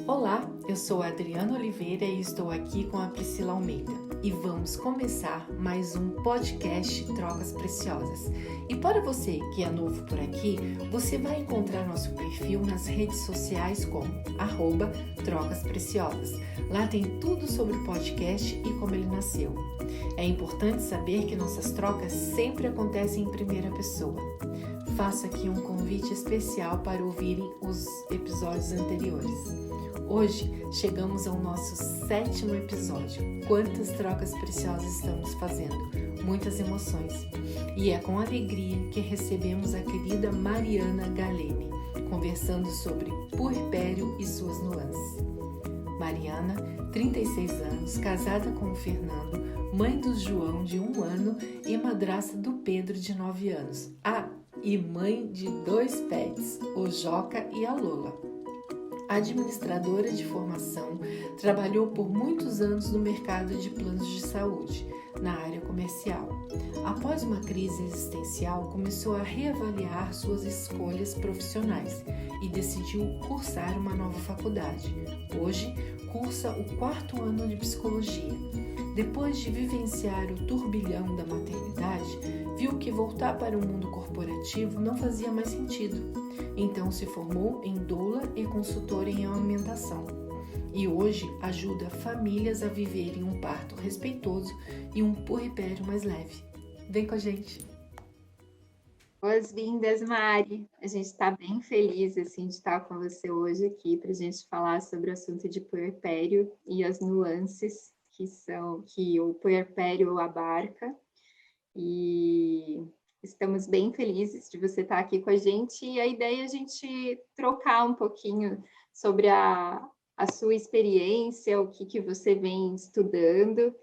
Olá, eu sou a Adriana Oliveira e estou aqui com a Priscila Almeida e vamos começar mais um podcast Trocas Preciosas. E para você que é novo por aqui, você vai encontrar nosso perfil nas redes sociais como @Trocas Preciosas. Lá tem tudo sobre o podcast e como ele nasceu. É importante saber que nossas trocas sempre acontecem em primeira pessoa. Faço aqui um convite especial para ouvirem os episódios anteriores. Hoje chegamos ao nosso 7º episódio. Quantas trocas preciosas estamos fazendo? Muitas emoções. E é com alegria que recebemos a querida Mariana Galene, conversando sobre puerpério e suas nuances. Mariana, 36 anos, casada com o Fernando, mãe do João, de 1 ano, e madrasta do Pedro, de 9 anos. E mãe de 2 pets, o Joca e a Lola. Administradora de formação, trabalhou por muitos anos no mercado de planos de saúde, na área comercial. Após uma crise existencial, começou a reavaliar suas escolhas profissionais e decidiu cursar uma nova faculdade. Hoje, cursa o 4º ano de psicologia. Depois de vivenciar o turbilhão da maternidade, viu que voltar para o mundo corporativo não fazia mais sentido. Então se formou em doula e consultora em amamentação. E hoje ajuda famílias a viverem um parto respeitoso e um puerpério mais leve. Vem com a gente! Boas-vindas, Mari. A gente está bem feliz de estar com você hoje aqui para a gente falar sobre o assunto de puerpério e as nuances que o puerpério abarca. E estamos bem felizes de você estar aqui com a gente. E a ideia é a gente trocar um pouquinho sobre a sua experiência, o que você vem estudando.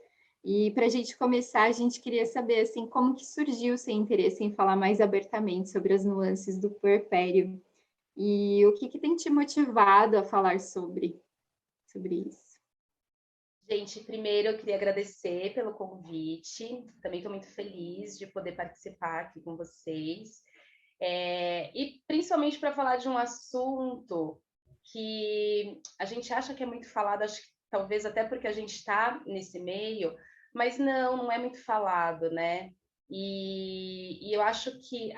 E para a gente começar, a gente queria saber como que surgiu o seu interesse em falar mais abertamente sobre as nuances do puerpério e o que tem te motivado a falar sobre isso. Gente, primeiro eu queria agradecer pelo convite, também estou muito feliz de poder participar aqui com vocês, e principalmente para falar de um assunto que a gente acha que é muito falado, acho que talvez até porque a gente está nesse meio, mas não é muito falado, né? E eu acho que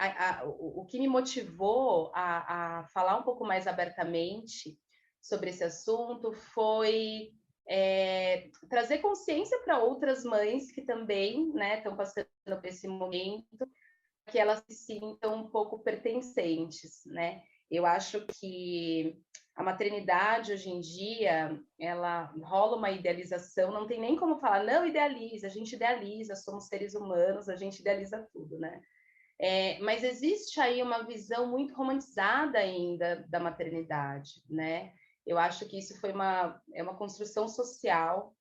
o que me motivou a falar um pouco mais abertamente sobre esse assunto foi trazer consciência para outras mães que também estão passando por esse momento, que elas se sintam um pouco pertencentes, né? Eu acho que a maternidade hoje em dia, ela rola uma idealização, não tem nem como falar, não idealiza, a gente idealiza, somos seres humanos, a gente idealiza tudo, né? Mas existe aí uma visão muito romantizada ainda da maternidade, né? Eu acho que isso foi uma construção social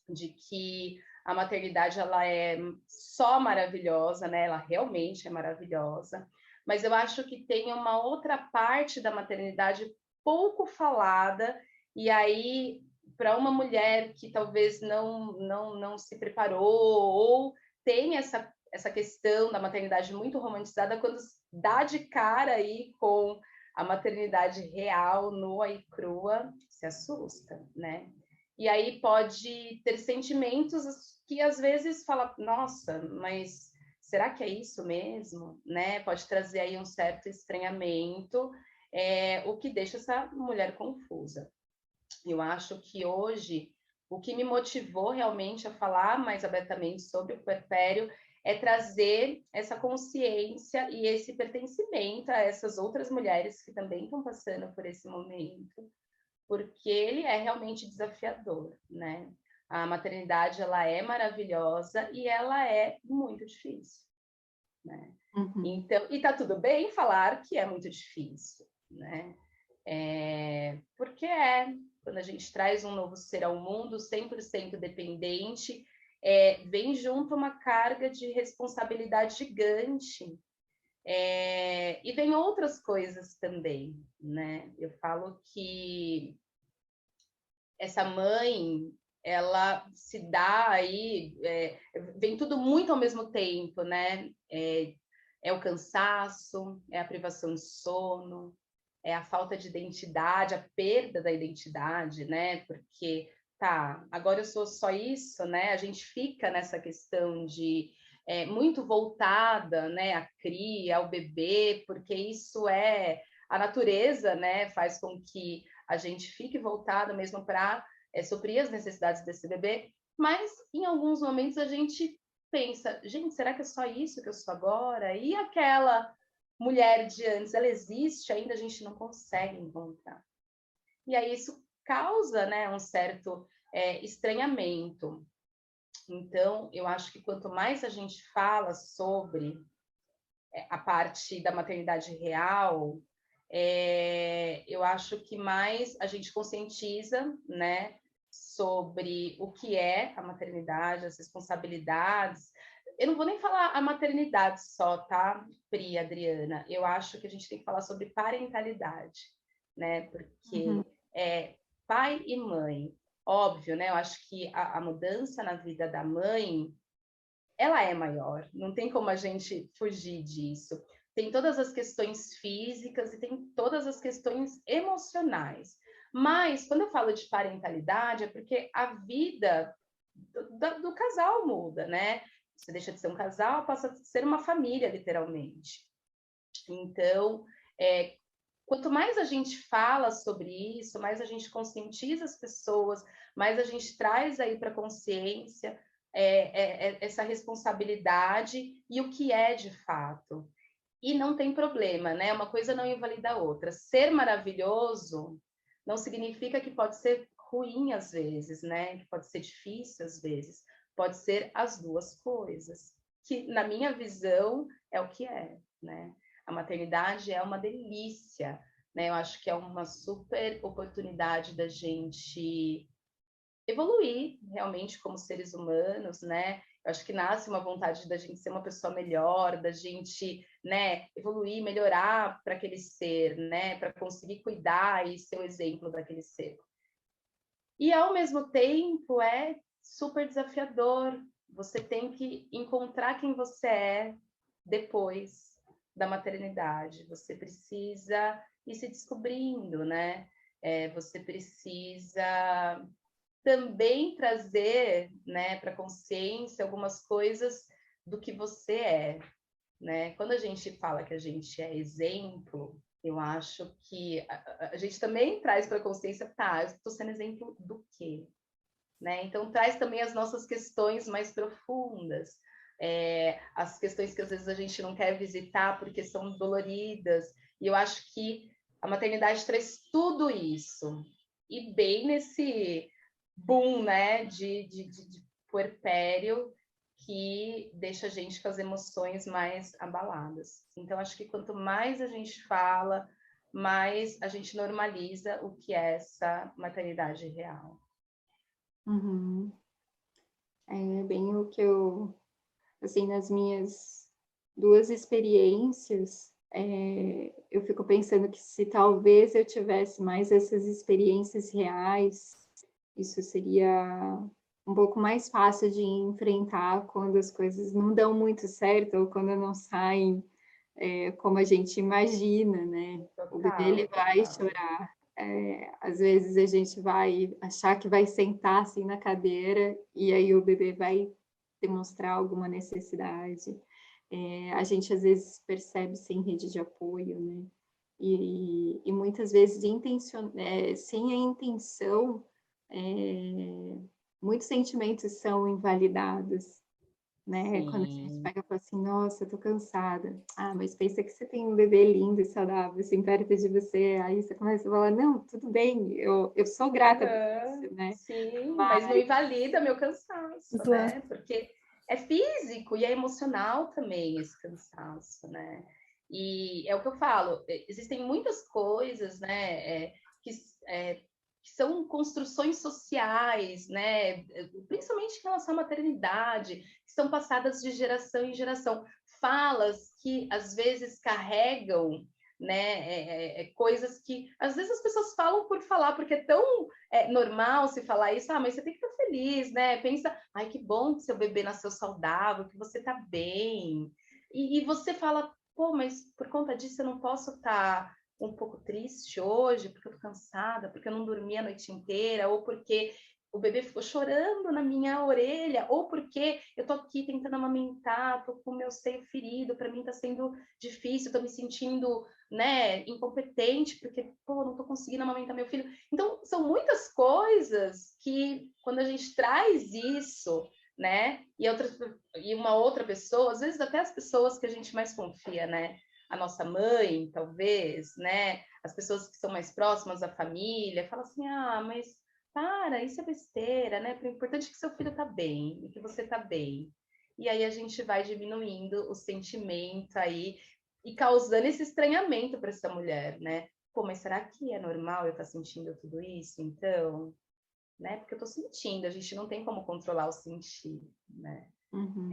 de que a maternidade ela é só maravilhosa, né? Ela realmente é maravilhosa, mas eu acho que tem uma outra parte da maternidade pouco falada, e aí para uma mulher que talvez não se preparou ou tem essa questão da maternidade muito romantizada, quando dá de cara aí com a maternidade real, nua e crua, se assusta, né? E aí pode ter sentimentos que às vezes fala, nossa, mas será que é isso mesmo? Né? Pode trazer aí um certo estranhamento, o que deixa essa mulher confusa. Eu acho que hoje o que me motivou realmente a falar mais abertamente sobre o puerpério é trazer essa consciência e esse pertencimento a essas outras mulheres que também estão passando por esse momento, porque ele é realmente desafiador, né? A maternidade, ela é maravilhosa e ela é muito difícil, né? Uhum. Então, e tá tudo bem falar que é muito difícil, né? Porque quando a gente traz um novo ser ao mundo 100% dependente, vem junto uma carga de responsabilidade gigante. E vem outras coisas também, né? Eu falo que essa mãe, ela se dá aí, vem tudo muito ao mesmo tempo, né? É o cansaço, é a privação de sono, a falta de identidade, a perda da identidade, né? Porque, tá, agora eu sou só isso, né? A gente fica nessa questão de muito voltada, né, à cria, ao bebê, porque isso a natureza, né, faz com que a gente fique voltado mesmo para suprir as necessidades desse bebê, mas em alguns momentos a gente pensa, gente, será que é só isso que eu sou agora? E aquela mulher de antes, ela existe ainda? A gente não consegue encontrar. E aí isso causa, né, um certo estranhamento. Então, eu acho que quanto mais a gente fala sobre a parte da maternidade real, eu acho que mais a gente conscientiza, né, sobre o que é a maternidade, as responsabilidades. Eu não vou nem falar a maternidade só, tá, Pri, Adriana? Eu acho que a gente tem que falar sobre parentalidade, né? Porque pai e mãe, óbvio, né? Eu acho que a mudança na vida da mãe, ela é maior, não tem como a gente fugir disso. Tem todas as questões físicas e tem todas as questões emocionais. Mas, quando eu falo de parentalidade, é porque a vida do casal muda, né? Você deixa de ser um casal, passa a ser uma família, literalmente. Então, quanto mais a gente fala sobre isso, mais a gente conscientiza as pessoas, mais a gente traz aí para a consciência essa responsabilidade e o que é de fato. E não tem problema, né? Uma coisa não invalida a outra. Ser maravilhoso não significa que pode ser ruim às vezes, né? Que pode ser difícil às vezes. Pode ser as duas coisas. Que, na minha visão, é o que é, né? A maternidade é uma delícia, né? Eu acho que é uma super oportunidade da gente evoluir realmente como seres humanos, né? Eu acho que nasce uma vontade da gente ser uma pessoa melhor, da gente, né, evoluir, melhorar para aquele ser, né, para conseguir cuidar e ser o exemplo daquele ser. E ao mesmo tempo é super desafiador. Você tem que encontrar quem você é depois da maternidade. Você precisa ir se descobrindo, né? Você precisa também trazer, né, para a consciência algumas coisas do que você é, né? Quando a gente fala que a gente é exemplo, eu acho que a gente também traz para a consciência, tá, eu estou sendo exemplo do quê? Né? Então, traz também as nossas questões mais profundas, as questões que às vezes a gente não quer visitar porque são doloridas, e eu acho que a maternidade traz tudo isso, e bem nesse boom, né, de puerpério, que deixa a gente com as emoções mais abaladas. Então, acho que quanto mais a gente fala, mais a gente normaliza o que é essa maternidade real. Uhum. É bem o que eu, assim, nas minhas duas experiências, eu fico pensando que se talvez eu tivesse mais essas experiências reais, isso seria um pouco mais fácil de enfrentar quando as coisas não dão muito certo ou quando não saem como a gente imagina, né? Total, o bebê ele vai chorar. Às vezes a gente vai achar que vai sentar assim na cadeira e aí o bebê vai demonstrar alguma necessidade. A gente às vezes percebe sem rede de apoio, né? E muitas vezes sem a intenção, muitos sentimentos são invalidados, né? Quando a gente Sim. pega e fala assim, nossa, eu tô cansada. Ah, mas pensa que você tem um bebê lindo e saudável, assim, perto de você. Aí você começa a falar, não, tudo bem, eu sou grata por isso, né? Sim, mas não Mas, invalida meu cansaço, claro. né? Porque é físico e é emocional também esse cansaço, né? E é o que eu falo, existem muitas coisas, né, que são construções sociais, né, principalmente em relação à maternidade, que são passadas de geração em geração. Falas que às vezes carregam, né, coisas que às vezes as pessoas falam por falar, porque é tão normal se falar isso, mas você tem que estar feliz, né? Pensa, ai, que bom que seu bebê nasceu saudável, que você está bem. E você fala, pô, mas por conta disso eu não posso estar um pouco triste hoje, porque eu tô cansada, porque eu não dormi a noite inteira, ou porque o bebê ficou chorando na minha orelha, ou porque eu tô aqui tentando amamentar, tô com o meu seio ferido, para mim tá sendo difícil, tô me sentindo, né, incompetente, porque, pô, não tô conseguindo amamentar meu filho. Então, são muitas coisas que, quando a gente traz isso, né, e uma outra pessoa, às vezes até as pessoas que a gente mais confia, né, a nossa mãe, talvez, né, as pessoas que são mais próximas da família, fala assim, ah, mas para, isso é besteira, né? O importante é que seu filho tá bem, e que você tá bem. E aí a gente vai diminuindo o sentimento aí e causando esse estranhamento para essa mulher, né? Pô, mas será que é normal eu estar sentindo tudo isso, então? Né? Porque eu tô sentindo, a gente não tem como controlar o sentir, né? Uhum.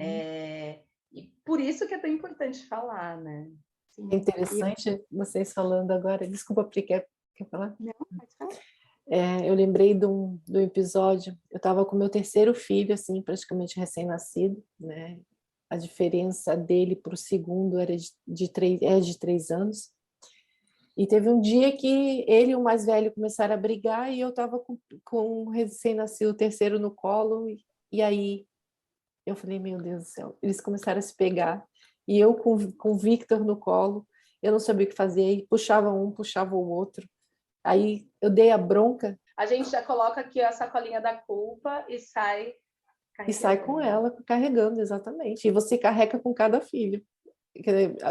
E por isso que é tão importante falar, né? Sim. É interessante vocês falando agora. Desculpa, Pri, quer falar? Não, pode falar. Eu lembrei do episódio. Eu estava com meu terceiro filho, assim, praticamente recém-nascido, né? A diferença dele para o segundo era de 3 anos. E teve um dia que ele e o mais velho começaram a brigar e eu estava com o recém-nascido, o terceiro no colo. E aí eu falei, meu Deus do céu. Eles começaram a se pegar. E eu com o Victor no colo, eu não sabia o que fazer. E puxava um, puxava o outro. Aí eu dei a bronca A gente já coloca aqui a sacolinha da culpa e sai e sai com carregando. ela carregando, exatamente. E você carrega com cada filho.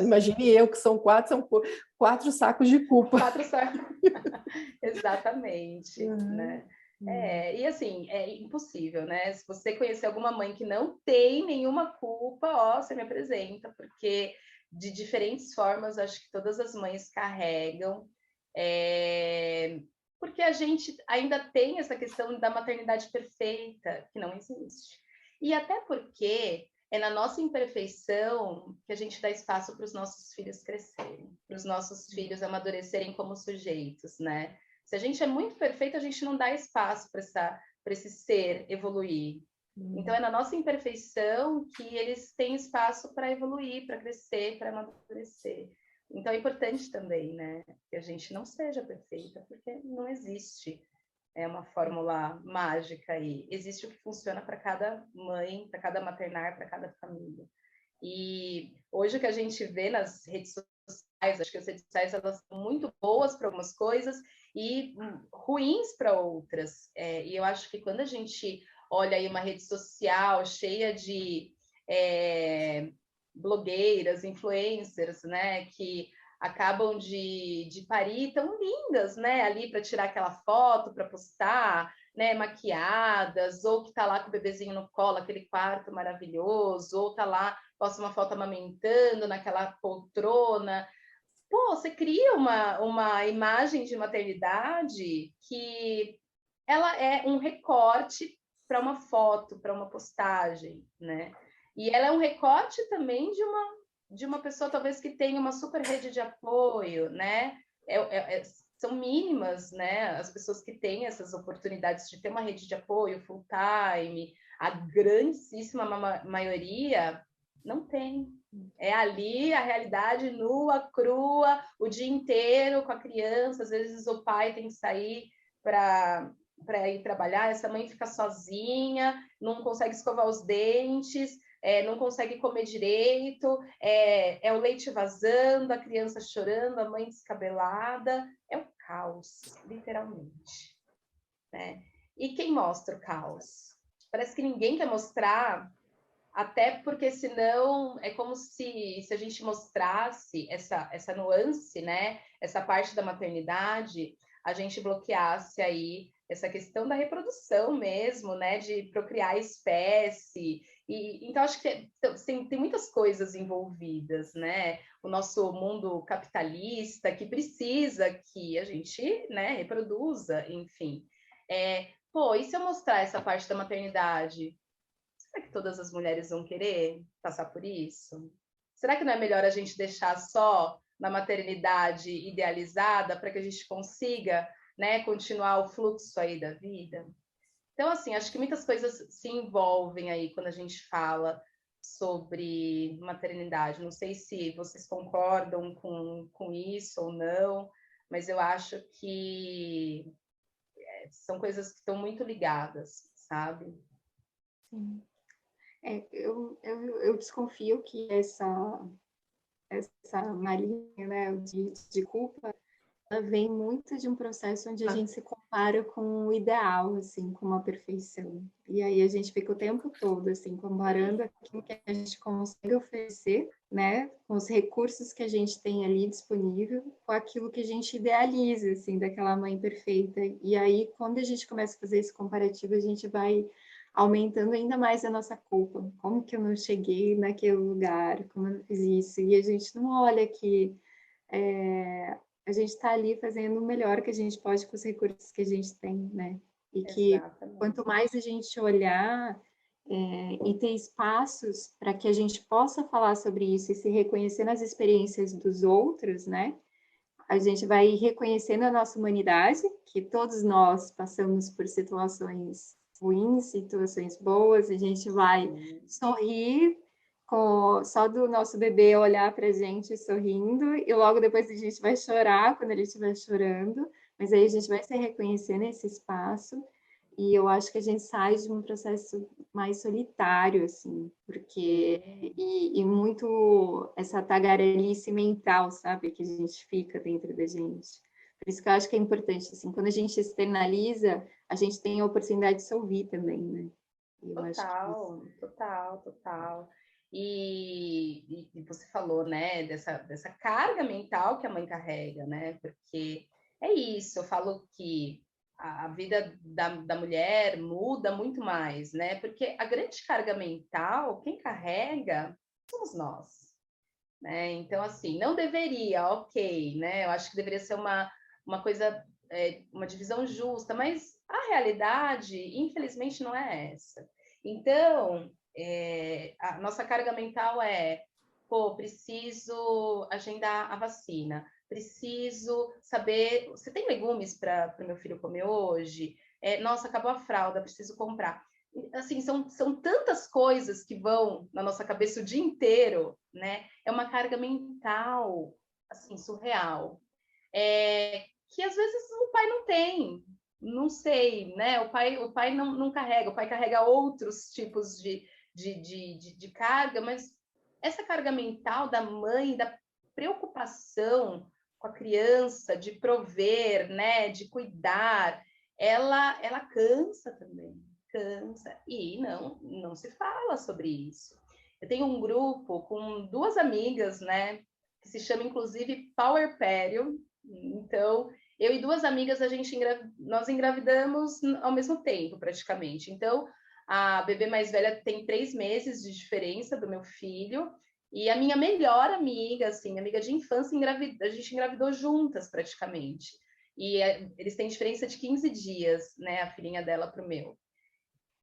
Imagine eu, que são 4 sacos de culpa. 4 sacos. Exatamente, Uhum. né? E assim, é impossível, né? Se você conhecer alguma mãe que não tem nenhuma culpa, ó, você me apresenta, porque de diferentes formas, acho que todas as mães carregam, porque a gente ainda tem essa questão da maternidade perfeita, que não existe. E até porque é na nossa imperfeição que a gente dá espaço para os nossos filhos crescerem, para os nossos filhos amadurecerem como sujeitos, né? Se a gente é muito perfeito, a gente não dá espaço para esse ser evoluir. Então, é na nossa imperfeição que eles têm espaço para evoluir, para crescer, para amadurecer. Então, é importante também, né, que a gente não seja perfeita, porque não existe uma fórmula mágica aí. Existe o que funciona para cada mãe, para cada maternar, para cada família. E hoje o que a gente vê nas redes sociais, acho que as redes sociais elas são muito boas para algumas coisas e ruins para outras. E eu acho que quando a gente olha aí uma rede social cheia de blogueiras, influencers, né, que acabam de parir tão lindas, né, ali para tirar aquela foto, para postar, né, maquiadas, ou que tá lá com o bebezinho no colo, aquele quarto maravilhoso, ou tá lá, posta uma foto amamentando naquela poltrona. Pô, você cria uma imagem de maternidade que ela é um recorte para uma foto, para uma postagem, né? E ela é um recorte também de uma pessoa talvez que tenha uma super rede de apoio, né? São mínimas, né? As pessoas que têm essas oportunidades de ter uma rede de apoio full time, a grandíssima maioria não tem. É ali a realidade nua, crua, o dia inteiro com a criança. Às vezes o pai tem que sair para ir trabalhar, essa mãe fica sozinha, não consegue escovar os dentes, não consegue comer direito, é o leite vazando, a criança chorando, a mãe descabelada. É o caos, literalmente. Né? E quem mostra o caos? Parece que ninguém quer mostrar, até porque senão é como se a gente mostrasse essa nuance, né? Essa parte da maternidade, a gente bloqueasse aí essa questão da reprodução mesmo, né? De procriar espécie. Então, acho que tem muitas coisas envolvidas, né? O nosso mundo capitalista que precisa que a gente, né, reproduza, enfim. E se eu mostrar essa parte da maternidade, será que todas as mulheres vão querer passar por isso? Será que não é melhor a gente deixar só na maternidade idealizada para que a gente consiga, né, continuar o fluxo aí da vida? Então, assim, acho que muitas coisas se envolvem aí quando a gente fala sobre maternidade. Não sei se vocês concordam com isso ou não, mas eu acho que são coisas que estão muito ligadas, sabe? Sim. Eu desconfio que essa malinha, né, de culpa, ela vem muito de um processo onde a gente se compara com o ideal, assim, com uma perfeição. E aí a gente fica o tempo todo, assim, comparando aquilo que a gente consegue oferecer, né, com os recursos que a gente tem ali disponível, com aquilo que a gente idealiza, assim, daquela mãe perfeita. E aí, quando a gente começa a fazer esse comparativo, a gente vai aumentando ainda mais a nossa culpa. Como que eu não cheguei naquele lugar? Como eu não fiz isso? E a gente não olha que a gente está ali fazendo o melhor que a gente pode com os recursos que a gente tem, né? E que Exatamente. quanto mais a gente olhar e ter espaços para que a gente possa falar sobre isso e se reconhecer nas experiências dos outros, né? A gente vai reconhecendo a nossa humanidade, que todos nós passamos por situações ruins, situações boas, a gente vai sorrir só do nosso bebê olhar para a gente sorrindo, e logo depois a gente vai chorar quando ele estiver chorando, mas aí a gente vai se reconhecer nesse espaço, e eu acho que a gente sai de um processo mais solitário, assim, porque e muito essa tagarelice mental, sabe, que a gente fica dentro da gente. Por isso que eu acho que é importante, assim, quando a gente externaliza, a gente tem a oportunidade de se ouvir também, né? Eu acho que isso. Total. E você falou, né, dessa carga mental que a mãe carrega, né? Porque é isso, eu falo que a vida da mulher muda muito mais, né? Porque a grande carga mental, quem carrega, somos nós, né? Então, assim, não deveria, ok, né? Eu acho que deveria ser uma coisa, uma divisão justa, mas a realidade, infelizmente, não é essa. Então, a nossa carga mental pô, preciso agendar a vacina, preciso saber, você tem legumes para o meu filho comer hoje? Nossa, acabou a fralda, preciso comprar. Assim, são tantas coisas que vão na nossa cabeça o dia inteiro, né? É uma carga mental, assim, surreal. Que às vezes o pai não tem, não sei, né? O pai não carrega, o pai carrega outros tipos de carga, mas essa carga mental da mãe, da preocupação com a criança, de prover, né? De cuidar, ela cansa também, cansa. E não se fala sobre isso. Eu tenho um grupo com duas amigas, né? Que se chama, inclusive, Power Pério. Então, eu e duas amigas, nós engravidamos ao mesmo tempo, praticamente. Então, a bebê mais velha tem 3 meses de diferença do meu filho. E a minha melhor amiga, assim, amiga de infância, a gente engravidou juntas, praticamente. E eles têm diferença de 15 dias, né? A filhinha dela para o meu.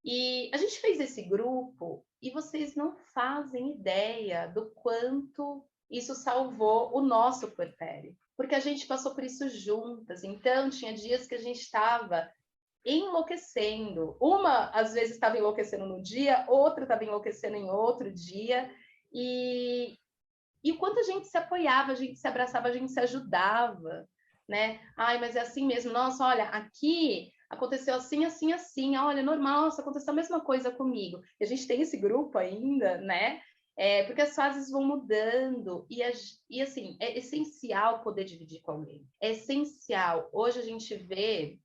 E a gente fez esse grupo e vocês não fazem ideia do quanto isso salvou o nosso puerpério, porque a gente passou por isso juntas. Então, tinha dias que a gente estava enlouquecendo. Uma, às vezes, estava enlouquecendo no dia, outra estava enlouquecendo em outro dia. E o quanto a gente se apoiava, a gente se abraçava, a gente se ajudava, né? Ai, mas é assim mesmo. Nossa, olha, aqui aconteceu assim, assim, assim. Olha, normal, nossa, aconteceu a mesma coisa comigo. E a gente tem esse grupo ainda, né? Porque as fases vão mudando e assim, é essencial poder dividir com alguém. É essencial. Hoje a gente vê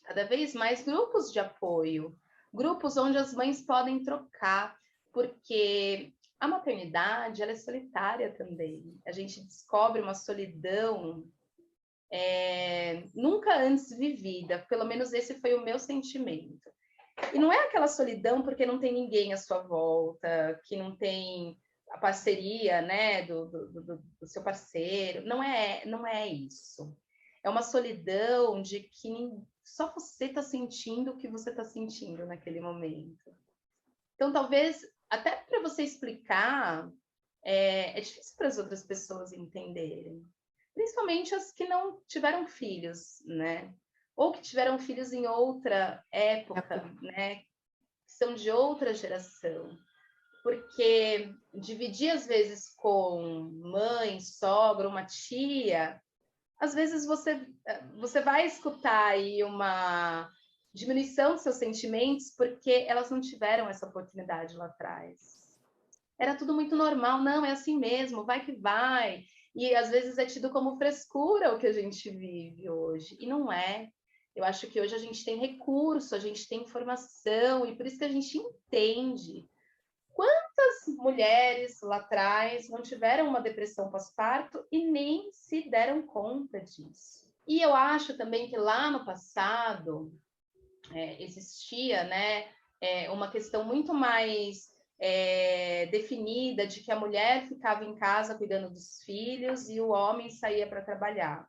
cada vez mais grupos de apoio, grupos onde as mães podem trocar, porque a maternidade ela é solitária também. A gente descobre uma solidão nunca antes vivida, pelo menos esse foi o meu sentimento. E não é aquela solidão porque não tem ninguém à sua volta, que não tem a parceria, né, do seu parceiro. Não é isso. É uma solidão de que só você está sentindo o que você está sentindo naquele momento. Então, talvez, até para você explicar, é difícil para as outras pessoas entenderem. Principalmente as que não tiveram filhos, né? Ou que tiveram filhos em outra época, né? Que são de outra geração. Porque dividir, às vezes, com mãe, sogra, uma tia, às vezes você vai escutar aí uma diminuição dos seus sentimentos porque elas não tiveram essa oportunidade lá atrás. Era tudo muito normal, não, é assim mesmo, vai que vai. E às vezes é tido como frescura o que a gente vive hoje, e não é. Eu acho que hoje a gente tem recurso, a gente tem informação, e por isso que a gente entende. Quantas mulheres lá atrás não tiveram uma depressão pós-parto e nem se deram conta disso? E eu acho também que lá no passado existia, né, uma questão muito mais definida de que a mulher ficava em casa cuidando dos filhos e o homem saía para trabalhar.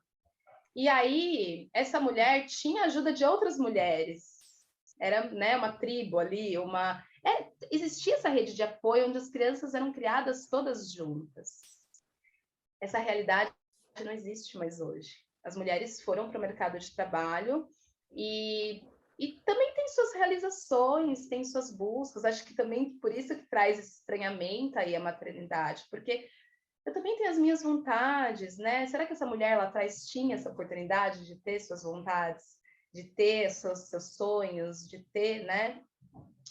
E aí, essa mulher tinha ajuda de outras mulheres. Era, né, uma tribo ali, existia essa rede de apoio onde as crianças eram criadas todas juntas. Essa realidade não existe mais hoje. As mulheres foram para o mercado de trabalho e também tem suas realizações, tem suas buscas. Acho que também por isso que traz esse estranhamento aí a maternidade, porque eu também tenho as minhas vontades, né? Será que essa mulher lá atrás tinha essa oportunidade de ter suas vontades, de ter seus sonhos, de ter, né?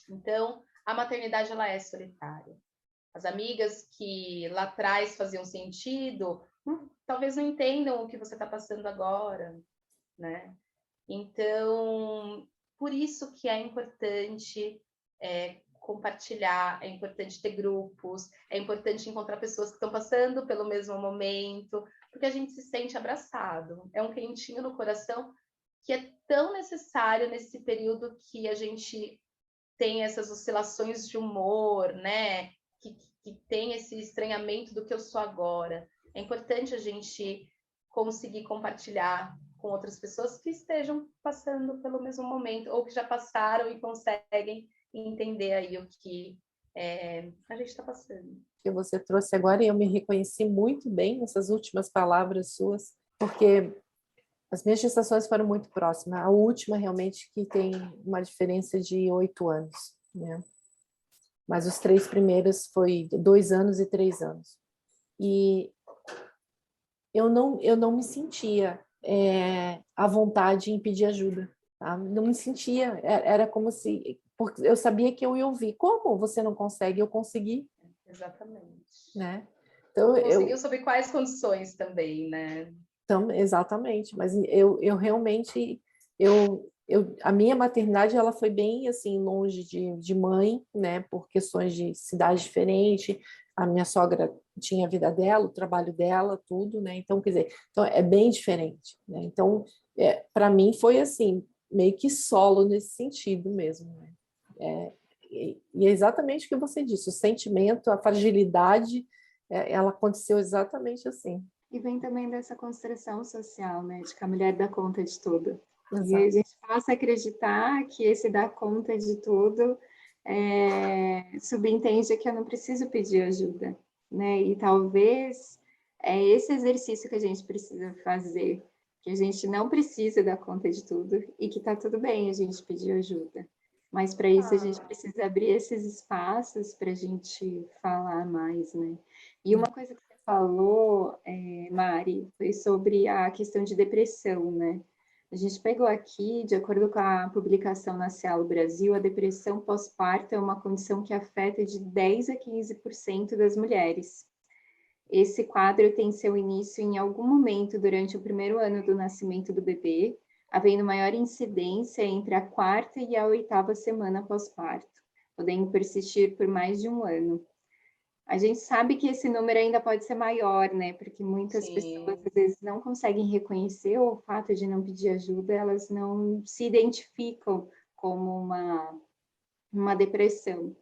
Então, a maternidade, ela é solitária. As amigas que lá atrás faziam sentido, talvez não entendam o que você está passando agora, né? Então, por isso que é importante compartilhar, é importante ter grupos, é importante encontrar pessoas que estão passando pelo mesmo momento, porque a gente se sente abraçado. É um quentinho no coração que é tão necessário nesse período que a gente tem essas oscilações de humor, né? Que tem esse estranhamento do que eu sou agora. É importante a gente conseguir compartilhar com outras pessoas que estejam passando pelo mesmo momento ou que já passaram e conseguem entender aí o que a gente está passando. Que você trouxe agora, e eu me reconheci muito bem nessas últimas palavras suas, porque as minhas gestações foram muito próximas. A última, realmente, que tem uma diferença de 8 anos, né? Mas os 3 primeiros foi 2 anos e 3 anos. E eu não me sentia à vontade em pedir ajuda. Tá? Não me sentia, era como se... Porque eu sabia que eu ia ouvir. Como você não consegue? Eu consegui. Exatamente. Né? Então, conseguiu sob quais condições também, né? Então, exatamente. Mas eu realmente... a minha maternidade ela foi bem assim longe de mãe, né? Por questões de cidade diferente. A minha sogra tinha a vida dela, o trabalho dela, tudo, né? Então, quer dizer, então é bem diferente, né? Então, para mim foi assim, meio que solo nesse sentido mesmo, né? E é exatamente o que você disse, o sentimento, a fragilidade, ela aconteceu exatamente assim. E vem também dessa construção social, né? De que a mulher dá conta de tudo. Exato. E a gente passa a acreditar que esse dar conta de tudo subentende que eu não preciso pedir ajuda, né? E talvez é esse exercício que a gente precisa fazer, que a gente não precisa dar conta de tudo e que tá tudo bem a gente pedir ajuda. Mas para isso a gente precisa abrir esses espaços para a gente falar mais, né? E uma coisa que você falou, Mari, foi sobre a questão de depressão, né? A gente pegou aqui, de acordo com a publicação na Cielo Brasil, a depressão pós-parto é uma condição que afeta de 10 a 15% das mulheres. Esse quadro tem seu início em algum momento durante o primeiro ano do nascimento do bebê, havendo maior incidência entre a 4ª e a 8ª semana pós-parto, podendo persistir por mais de um ano. A gente sabe que esse número ainda pode ser maior, né? Porque muitas pessoas, às vezes, não conseguem reconhecer o fato de não pedir ajuda, elas não se identificam como uma depressão.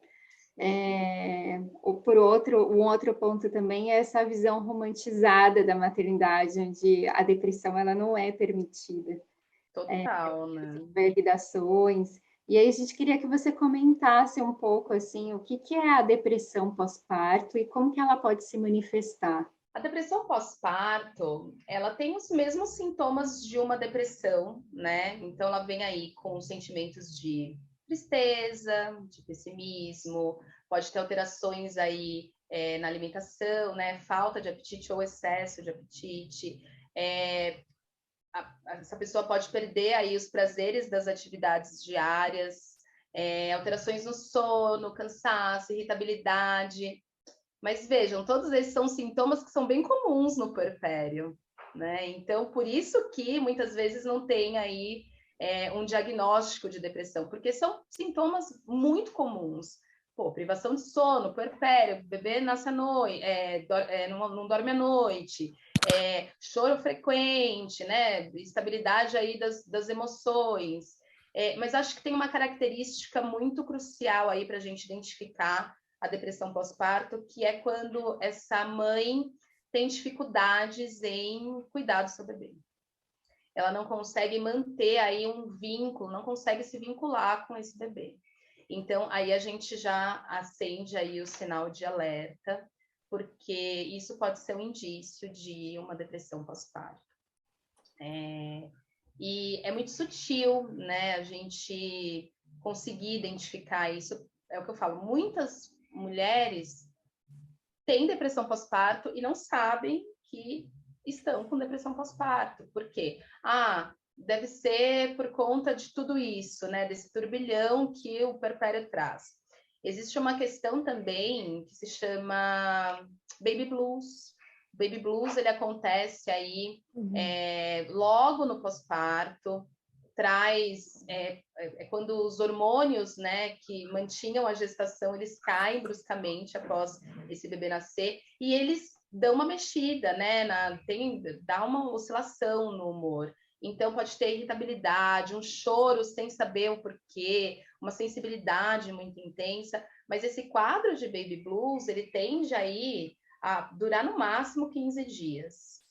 Um outro ponto também é essa visão romantizada da maternidade, onde a depressão ela não é permitida. Total, né? Validações. E aí a gente queria que você comentasse um pouco assim, o que é a depressão pós-parto e como que ela pode se manifestar. A depressão pós-parto, ela tem os mesmos sintomas de uma depressão, né? Então ela vem aí com sentimentos de tristeza, de pessimismo, pode ter alterações aí na alimentação, né? Falta de apetite ou excesso de apetite. Essa pessoa pode perder aí os prazeres das atividades diárias, alterações no sono, cansaço, irritabilidade. Mas vejam, todos esses são sintomas que são bem comuns no puerpério, né? Então, por isso que muitas vezes não tem aí um diagnóstico de depressão, porque são sintomas muito comuns. Pô, privação de sono, puerpério, bebê nasce à noite, não dorme à noite, choro frequente, né? Estabilidade aí das emoções. Mas acho que tem uma característica muito crucial aí para a gente identificar a depressão pós-parto, que é quando essa mãe tem dificuldades em cuidar do seu bebê. Ela não consegue manter aí um vínculo, não consegue se vincular com esse bebê. Então, aí a gente já acende aí o sinal de alerta, porque isso pode ser um indício de uma depressão pós-parto. E é muito sutil, né, a gente conseguir identificar isso. É o que eu falo, muitas mulheres têm depressão pós-parto e não sabem que estão com depressão pós-parto. Por quê? Deve ser por conta de tudo isso, né? Desse turbilhão que o puerpério traz. Existe uma questão também que se chama baby blues. O baby blues, ele acontece aí logo no pós-parto, traz quando os hormônios, né, que mantinham a gestação, eles caem bruscamente após esse bebê nascer, e eles dão uma mexida, né, dá uma oscilação no humor. Então pode ter irritabilidade, um choro sem saber o porquê, uma sensibilidade muito intensa, mas esse quadro de baby blues, ele tende aí a durar no máximo 15 dias.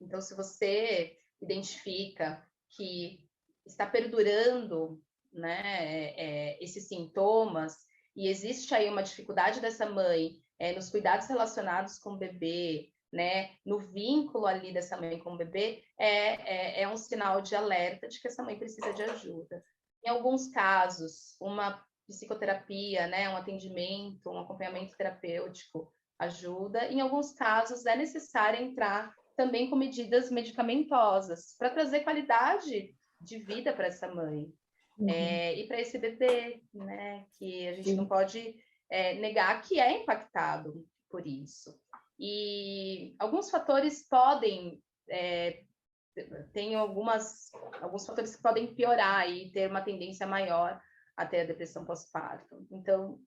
Então, se você identifica que está perdurando, né, esses sintomas, e existe aí uma dificuldade dessa mãe nos cuidados relacionados com o bebê, né, no vínculo ali dessa mãe com o bebê, é um sinal de alerta de que essa mãe precisa de ajuda. Em alguns casos, uma psicoterapia, né, um atendimento, um acompanhamento terapêutico ajuda. Em alguns casos, é necessário entrar também com medidas medicamentosas para trazer qualidade de vida para essa mãe e para esse bebê, né, que a gente não pode negar que é impactado por isso. E alguns fatores podem tem alguns fatores que podem piorar e ter uma tendência maior a ter a depressão pós-parto. Então,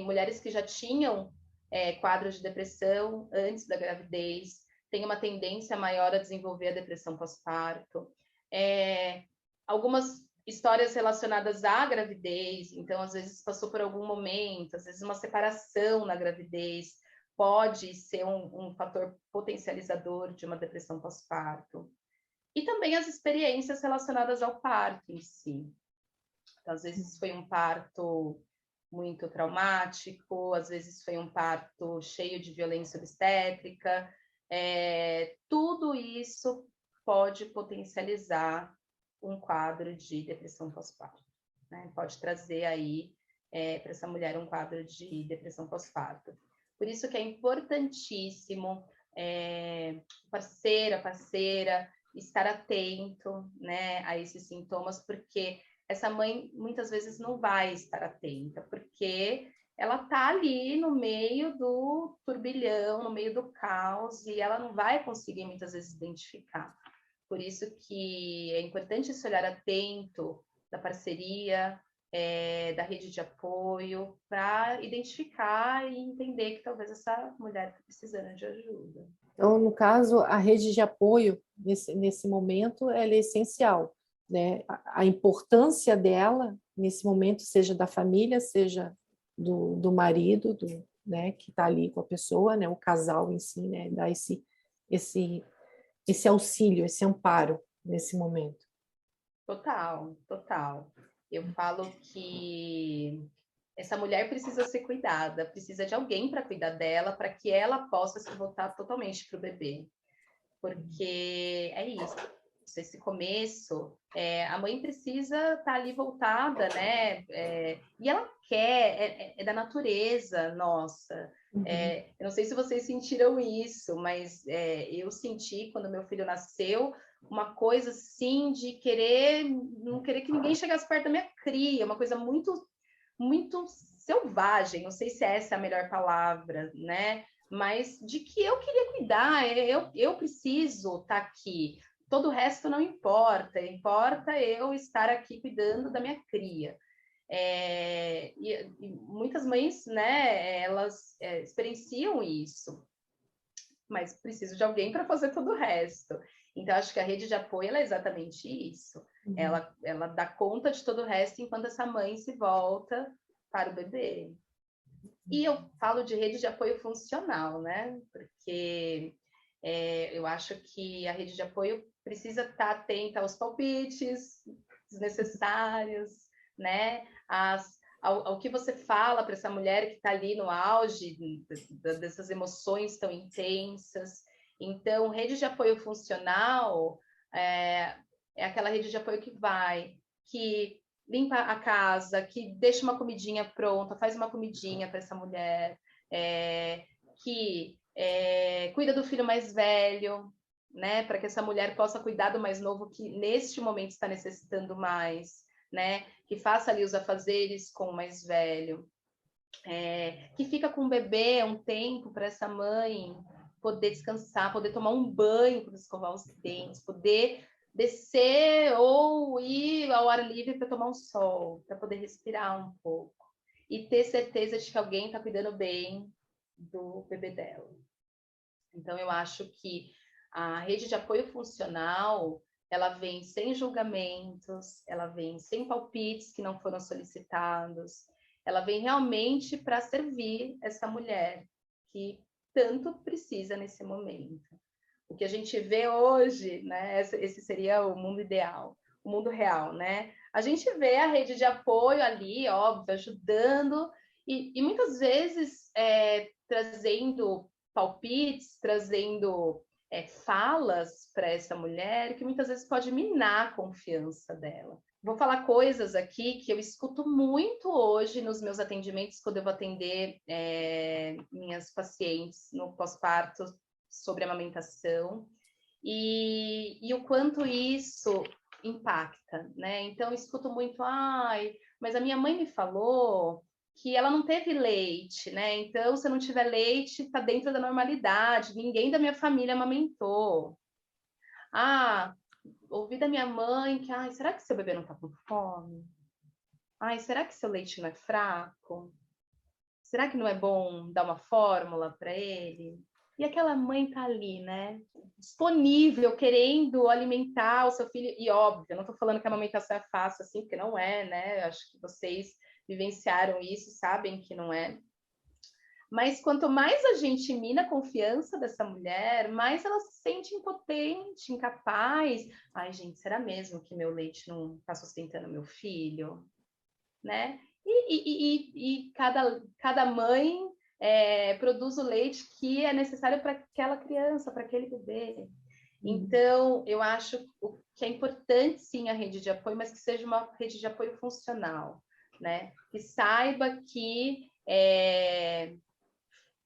mulheres que já tinham quadros de depressão antes da gravidez têm uma tendência maior a desenvolver a depressão pós-parto. Algumas histórias relacionadas à gravidez, então, às vezes, passou por algum momento, às vezes uma separação na gravidez, pode ser um fator potencializador de uma depressão pós-parto. E também as experiências relacionadas ao parto em si. Então, às vezes foi um parto muito traumático, às vezes foi um parto cheio de violência obstétrica. Tudo isso pode potencializar um quadro de depressão pós-parto, né? Pode trazer aí para essa mulher um quadro de depressão pós-parto. Por isso que é importantíssimo parceira, estar atento, né, a esses sintomas, porque essa mãe muitas vezes não vai estar atenta, porque ela está ali no meio do turbilhão, no meio do caos, e ela não vai conseguir muitas vezes identificar. Por isso que é importante esse olhar atento da parceria, da rede de apoio, para identificar e entender que talvez essa mulher está precisando de ajuda. Então, no caso, a rede de apoio, nesse momento, ela é essencial, né? A importância dela, nesse momento, seja da família, seja do marido, né, que está ali com a pessoa, né, o casal em si, né, dá esse auxílio, esse amparo nesse momento. Total. Eu falo que essa mulher precisa ser cuidada, precisa de alguém para cuidar dela, para que ela possa se voltar totalmente para o bebê. Porque é isso. esse começo, a mãe precisa estar ali voltada, né? E ela quer, é da natureza nossa. Eu não sei se vocês sentiram isso, mas eu senti quando meu filho nasceu uma coisa assim de não querer que ninguém chegasse perto da minha cria, uma coisa muito, muito selvagem, não sei se essa é a melhor palavra, né? Mas de que eu queria cuidar, eu preciso estar aqui. Todo o resto não importa, importa eu estar aqui cuidando da minha cria. E muitas mães, né, elas experienciam isso, mas preciso de alguém para fazer todo o resto. Então, acho que a rede de apoio ela é exatamente isso. Ela dá conta de todo o resto enquanto essa mãe se volta para o bebê. E eu falo de rede de apoio funcional, né? Porque eu acho que a rede de apoio precisa estar atenta aos palpites desnecessários, né? Ao que você fala para essa mulher que está ali no auge dessas emoções tão intensas. Então, rede de apoio funcional é aquela rede de apoio que limpa a casa, que deixa uma comidinha pronta, faz uma comidinha para essa mulher, que cuida do filho mais velho, né, para que essa mulher possa cuidar do mais novo que neste momento está necessitando mais, né, que faça ali os afazeres com o mais velho, que fica com o bebê um tempo para essa mãe poder descansar, poder tomar um banho, poder escovar os dentes, poder descer ou ir ao ar livre para tomar um sol, para poder respirar um pouco e ter certeza de que alguém está cuidando bem do bebê dela. Então, eu acho que a rede de apoio funcional, ela vem sem julgamentos, ela vem sem palpites que não foram solicitados, ela vem realmente para servir essa mulher que tanto precisa nesse momento. O que a gente vê hoje, né? Esse seria o mundo ideal, o mundo real, né? A gente vê a rede de apoio ali, óbvio, ajudando, e muitas vezes trazendo palpites, trazendo falas para essa mulher que muitas vezes pode minar a confiança dela. Vou falar coisas aqui que eu escuto muito hoje nos meus atendimentos, quando eu vou atender minhas pacientes no pós-parto, sobre amamentação, e o quanto isso impacta, né? Então, eu escuto muito, mas a minha mãe me falou que ela não teve leite, né? Então, se não tiver leite, tá dentro da normalidade, ninguém da minha família amamentou. Ouvi da minha mãe que, será que seu bebê não tá com fome? Será que seu leite não é fraco? Será que não é bom dar uma fórmula para ele? E aquela mãe tá ali, né? Disponível, querendo alimentar o seu filho. E óbvio, eu não tô falando que a amamentação é fácil assim, porque não é, né? Acho que vocês vivenciaram isso, sabem que não é. Mas quanto mais a gente mina a confiança dessa mulher, mais ela se sente impotente, incapaz. Gente, será mesmo que meu leite não tá sustentando meu filho? Né? E cada mãe produz o leite que é necessário para aquela criança, para aquele bebê. Então, eu acho que é importante, sim, a rede de apoio, mas que seja uma rede de apoio funcional, né? Que saiba que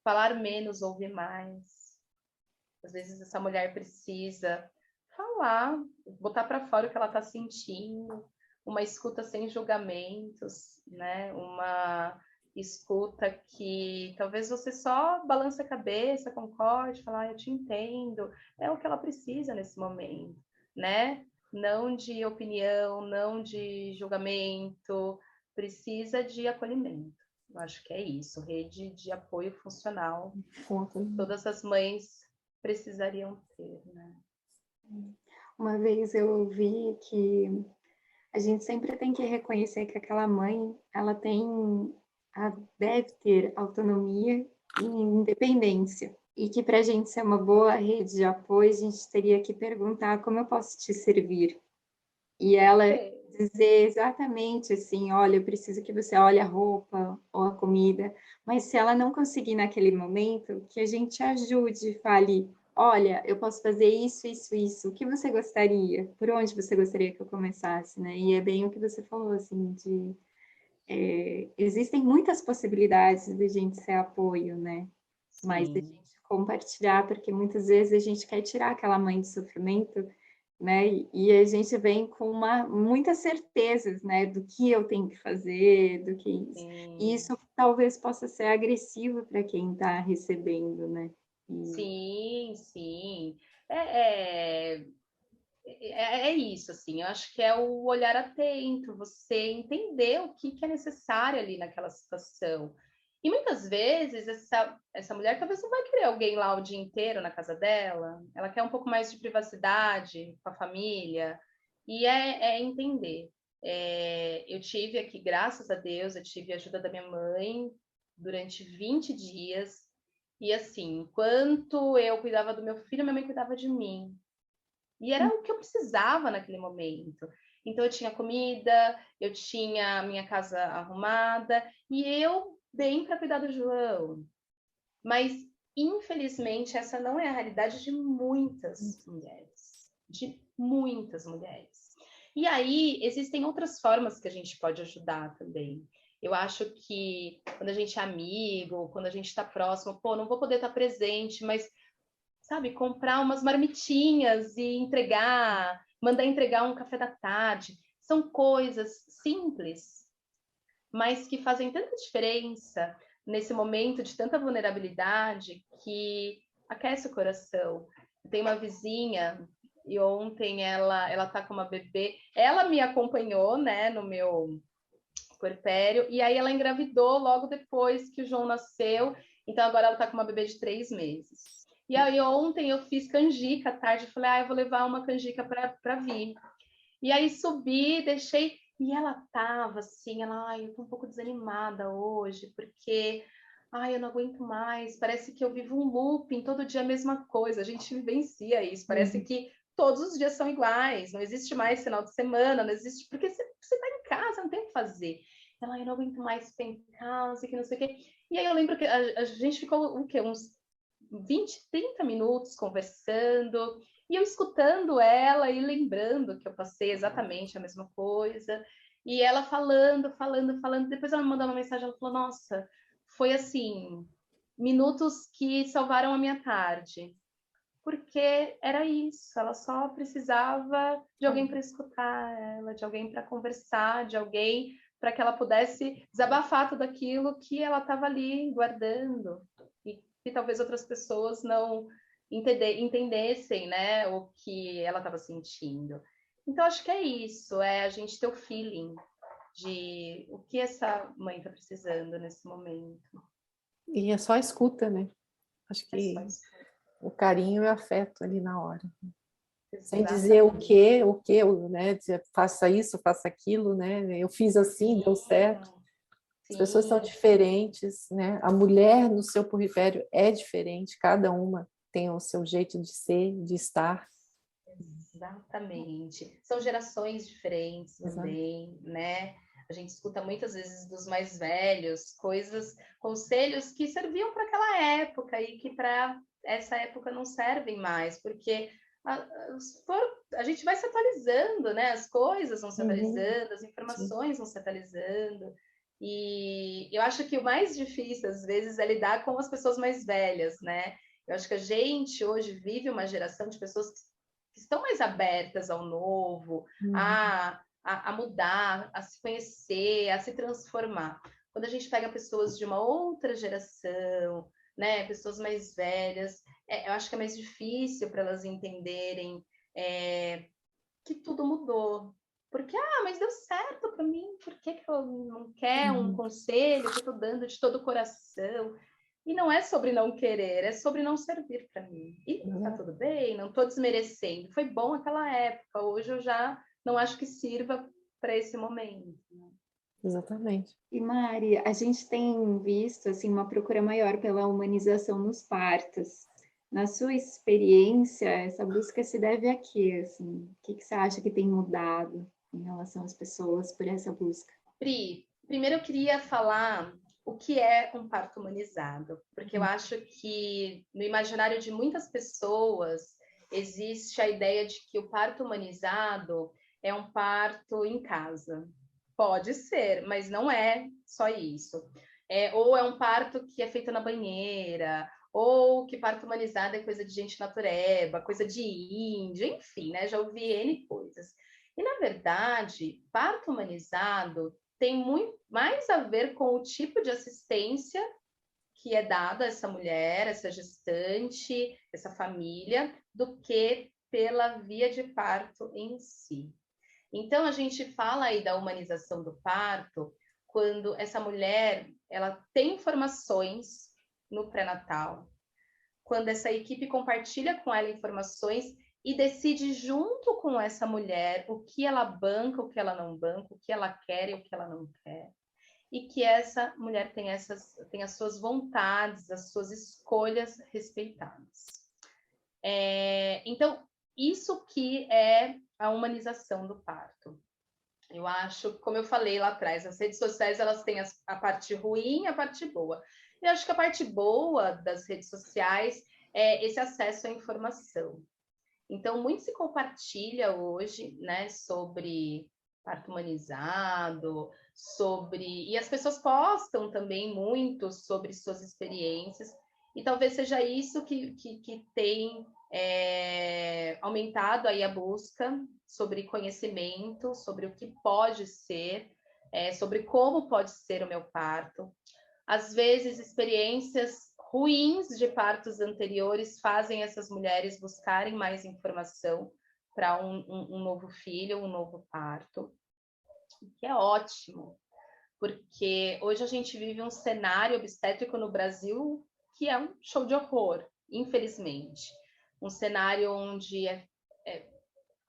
falar menos, ouvir mais. Às vezes, essa mulher precisa falar, botar para fora o que ela está sentindo, uma escuta sem julgamentos, né? Uma escuta que talvez você só balance a cabeça, concorde, falar, eu te entendo, é o que ela precisa nesse momento, né? Não de opinião, não de julgamento, precisa de acolhimento. Eu acho que é isso, rede de apoio funcional. Todas as mães precisariam ter, né? Uma vez eu ouvi que a gente sempre tem que reconhecer que aquela mãe, ela deve ter autonomia e independência. E que para a gente ser uma boa rede de apoio, a gente teria que perguntar como eu posso te servir. E ela dizer exatamente assim, olha, eu preciso que você olhe a roupa ou a comida. Mas se ela não conseguir naquele momento, que a gente ajude, fale, olha, eu posso fazer isso, isso, isso. O que você gostaria? Por onde você gostaria que eu começasse, né? E é bem o que você falou, assim, existem muitas possibilidades de a gente ser apoio, né? Mas de a Sim. gente compartilhar, porque muitas vezes a gente quer tirar aquela mãe de sofrimento, né? E a gente vem com muitas certezas, né? Do que eu tenho que fazer, do que isso. Sim. E isso talvez possa ser agressivo para quem está recebendo, né? Sim, sim. É, é, é isso, assim, eu acho que é o olhar atento, você entender o que é necessário ali naquela situação. E muitas vezes essa mulher talvez não vai querer alguém lá o dia inteiro na casa dela, ela quer um pouco mais de privacidade com a família, e é entender. Eu tive aqui, graças a Deus, eu tive a ajuda da minha mãe durante 20 dias, e assim, enquanto eu cuidava do meu filho, minha mãe cuidava de mim. E era o que eu precisava naquele momento. Então, eu tinha comida, eu tinha a minha casa arrumada e eu bem para cuidar do João. Mas, infelizmente, essa não é a realidade de muitas mulheres. De muitas mulheres. E aí, existem outras formas que a gente pode ajudar também. Eu acho que quando a gente é amigo, quando a gente está próximo, pô, não vou poder estar presente, mas sabe, comprar umas marmitinhas e entregar, mandar entregar um café da tarde. São coisas simples, mas que fazem tanta diferença nesse momento de tanta vulnerabilidade que aquece o coração. Tem uma vizinha e ontem ela tá com uma bebê, ela me acompanhou, né, no meu puerpério, e aí ela engravidou logo depois que o João nasceu, então agora ela tá com uma bebê de 3 meses. E aí ontem eu fiz canjica à tarde, falei, eu vou levar uma canjica para vir. E aí subi, deixei, e ela tava assim, eu tô um pouco desanimada hoje, porque, eu não aguento mais, parece que eu vivo um looping, todo dia a mesma coisa, a gente vivencia isso, parece que todos os dias são iguais, não existe mais final de semana, não existe, porque você tá em casa, não tem o que fazer. Ela, eu não aguento mais ficar em casa, que não sei o quê. E aí eu lembro que a gente ficou, o quê? Uns 20, 30 minutos conversando, e eu escutando ela e lembrando que eu passei exatamente a mesma coisa, e ela falando, depois ela me mandou uma mensagem, ela falou, nossa, foi assim, minutos que salvaram a minha tarde, porque era isso, ela só precisava de alguém para escutar ela, de alguém para conversar, de alguém para que ela pudesse desabafar tudo aquilo que ela estava ali guardando, e que talvez outras pessoas não entendessem, né, o que ela estava sentindo. Então, acho que é isso, é a gente ter o feeling de o que essa mãe está precisando nesse momento. E é só a escuta, né? Acho É só que isso. o carinho e o afeto ali na hora. Sem Exatamente. dizer o que, né? Dizer, faça isso, faça aquilo, né? Eu fiz assim, deu certo. As pessoas são diferentes, né? A mulher no seu puerpério é diferente, cada uma tem o seu jeito de ser, de estar. Exatamente. São gerações diferentes Exato. também, né? A gente escuta muitas vezes dos mais velhos coisas, conselhos que serviam para aquela época e que para essa época não servem mais, porque a gente vai se atualizando, né? As coisas vão se atualizando, as informações vão se atualizando. E eu acho que o mais difícil, às vezes, é lidar com as pessoas mais velhas, né? Eu acho que a gente hoje vive uma geração de pessoas que estão mais abertas ao novo, a mudar, a se conhecer, a se transformar. Quando a gente pega pessoas de uma outra geração, né, pessoas mais velhas, eu acho que é mais difícil para elas entenderem que tudo mudou. Porque, mas deu certo para mim, por que eu não quero um conselho que eu estou dando de todo o coração? E não é sobre não querer, é sobre não servir para mim. E tá tudo bem, não estou desmerecendo. Foi bom aquela época, hoje eu já não acho que sirva para esse momento. Né? Exatamente. E Mari, a gente tem visto assim uma procura maior pela humanização nos partos. Na sua experiência, essa busca se deve a quê? Assim? O que você acha que tem mudado em relação às pessoas por essa busca? Pri, primeiro eu queria falar o que é um parto humanizado, porque eu acho que no imaginário de muitas pessoas existe a ideia de que o parto humanizado é um parto em casa. Pode ser, mas não é só isso. Ou é um parto que é feito na banheira, ou que parto humanizado é coisa de gente natureba, coisa de índio, enfim, né? Já ouvi N coisas. E, na verdade, parto humanizado tem muito mais a ver com o tipo de assistência que é dada a essa mulher, essa gestante, essa família, do que pela via de parto em si. Então, a gente fala aí da humanização do parto quando essa mulher ela tem informações no pré-natal, quando essa equipe compartilha com ela informações e decide junto com essa mulher o que ela banca, o que ela não banca, o que ela quer e o que ela não quer. E que essa mulher tem as suas vontades, as suas escolhas respeitadas. Então, isso que é a humanização do parto. Eu acho, como eu falei lá atrás, as redes sociais elas têm a parte ruim e a parte boa. Eu acho que a parte boa das redes sociais é esse acesso à informação. Então, muito se compartilha hoje, né, sobre parto humanizado, e as pessoas postam também muito sobre suas experiências, e talvez seja isso que tem aumentado aí a busca sobre conhecimento, sobre o que pode ser, sobre como pode ser o meu parto. Às vezes, experiências ruins de partos anteriores fazem essas mulheres buscarem mais informação para um novo filho, um novo parto, que é ótimo, porque hoje a gente vive um cenário obstétrico no Brasil que é um show de horror, infelizmente. Um cenário onde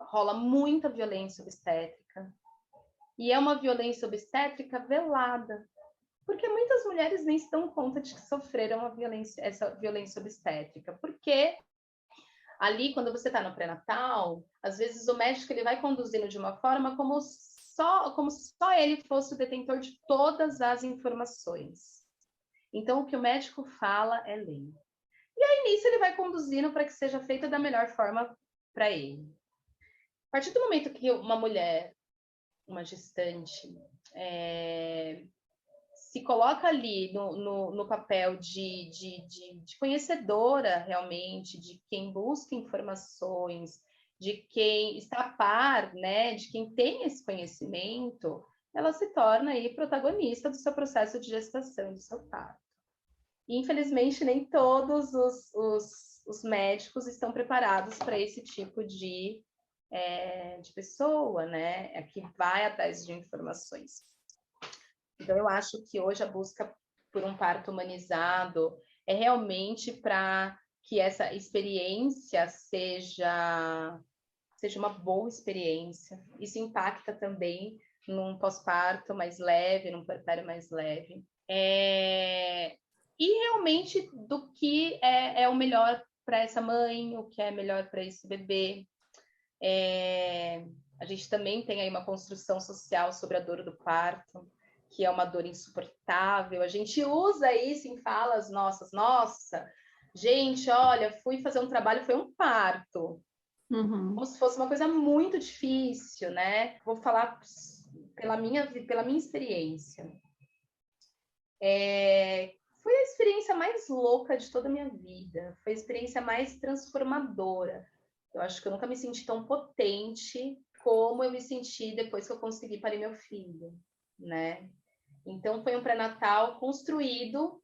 rola muita violência obstétrica, e é uma violência obstétrica velada, porque muitas mulheres nem se dão conta de que sofreram essa violência obstétrica, porque ali, quando você está no pré-natal, às vezes o médico ele vai conduzindo de uma forma como se só ele fosse o detentor de todas as informações. Então, o que o médico fala é lei. E aí, nisso, ele vai conduzindo para que seja feita da melhor forma para ele. A partir do momento que uma mulher, uma gestante, se coloca ali no papel de conhecedora realmente, de quem busca informações, de quem está a par, né, de quem tem esse conhecimento, ela se torna aí protagonista do seu processo de gestação, do seu parto. E, infelizmente, nem todos os médicos estão preparados para esse tipo de pessoa, né, que vai atrás de informações. Então, eu acho que hoje a busca por um parto humanizado é realmente para que essa experiência seja uma boa experiência. Isso impacta também num pós-parto mais leve, num puerpério mais leve. E realmente do que é o melhor para essa mãe, o que é melhor para esse bebê. A gente também tem aí uma construção social sobre a dor do parto, que é uma dor insuportável. A gente usa isso em falas nossas. Nossa, gente, olha, fui fazer um trabalho, foi um parto. Como se fosse uma coisa muito difícil, né? Vou falar pela minha experiência. Foi a experiência mais louca de toda a minha vida. Foi a experiência mais transformadora. Eu acho que eu nunca me senti tão potente como eu me senti depois que eu consegui parir meu filho, né? Então, foi um pré-natal construído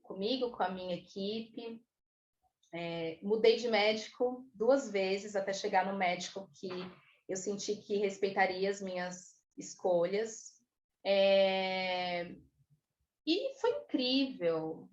comigo, com a minha equipe. Mudei de médico 2 vezes até chegar no médico que eu senti que respeitaria as minhas escolhas. E foi incrível.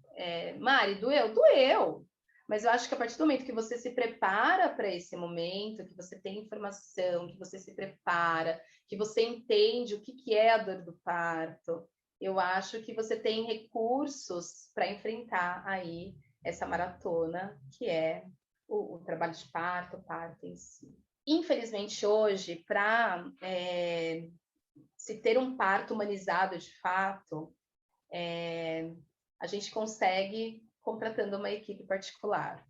Mari, doeu? Doeu. Mas eu acho que a partir do momento que você se prepara para esse momento, que você tem informação, que você se prepara, que você entende o que é a dor do parto, eu acho que você tem recursos para enfrentar aí essa maratona, que é o trabalho de parto, o parto em si. Infelizmente, hoje, para se ter um parto humanizado de fato, a gente consegue contratando uma equipe particular.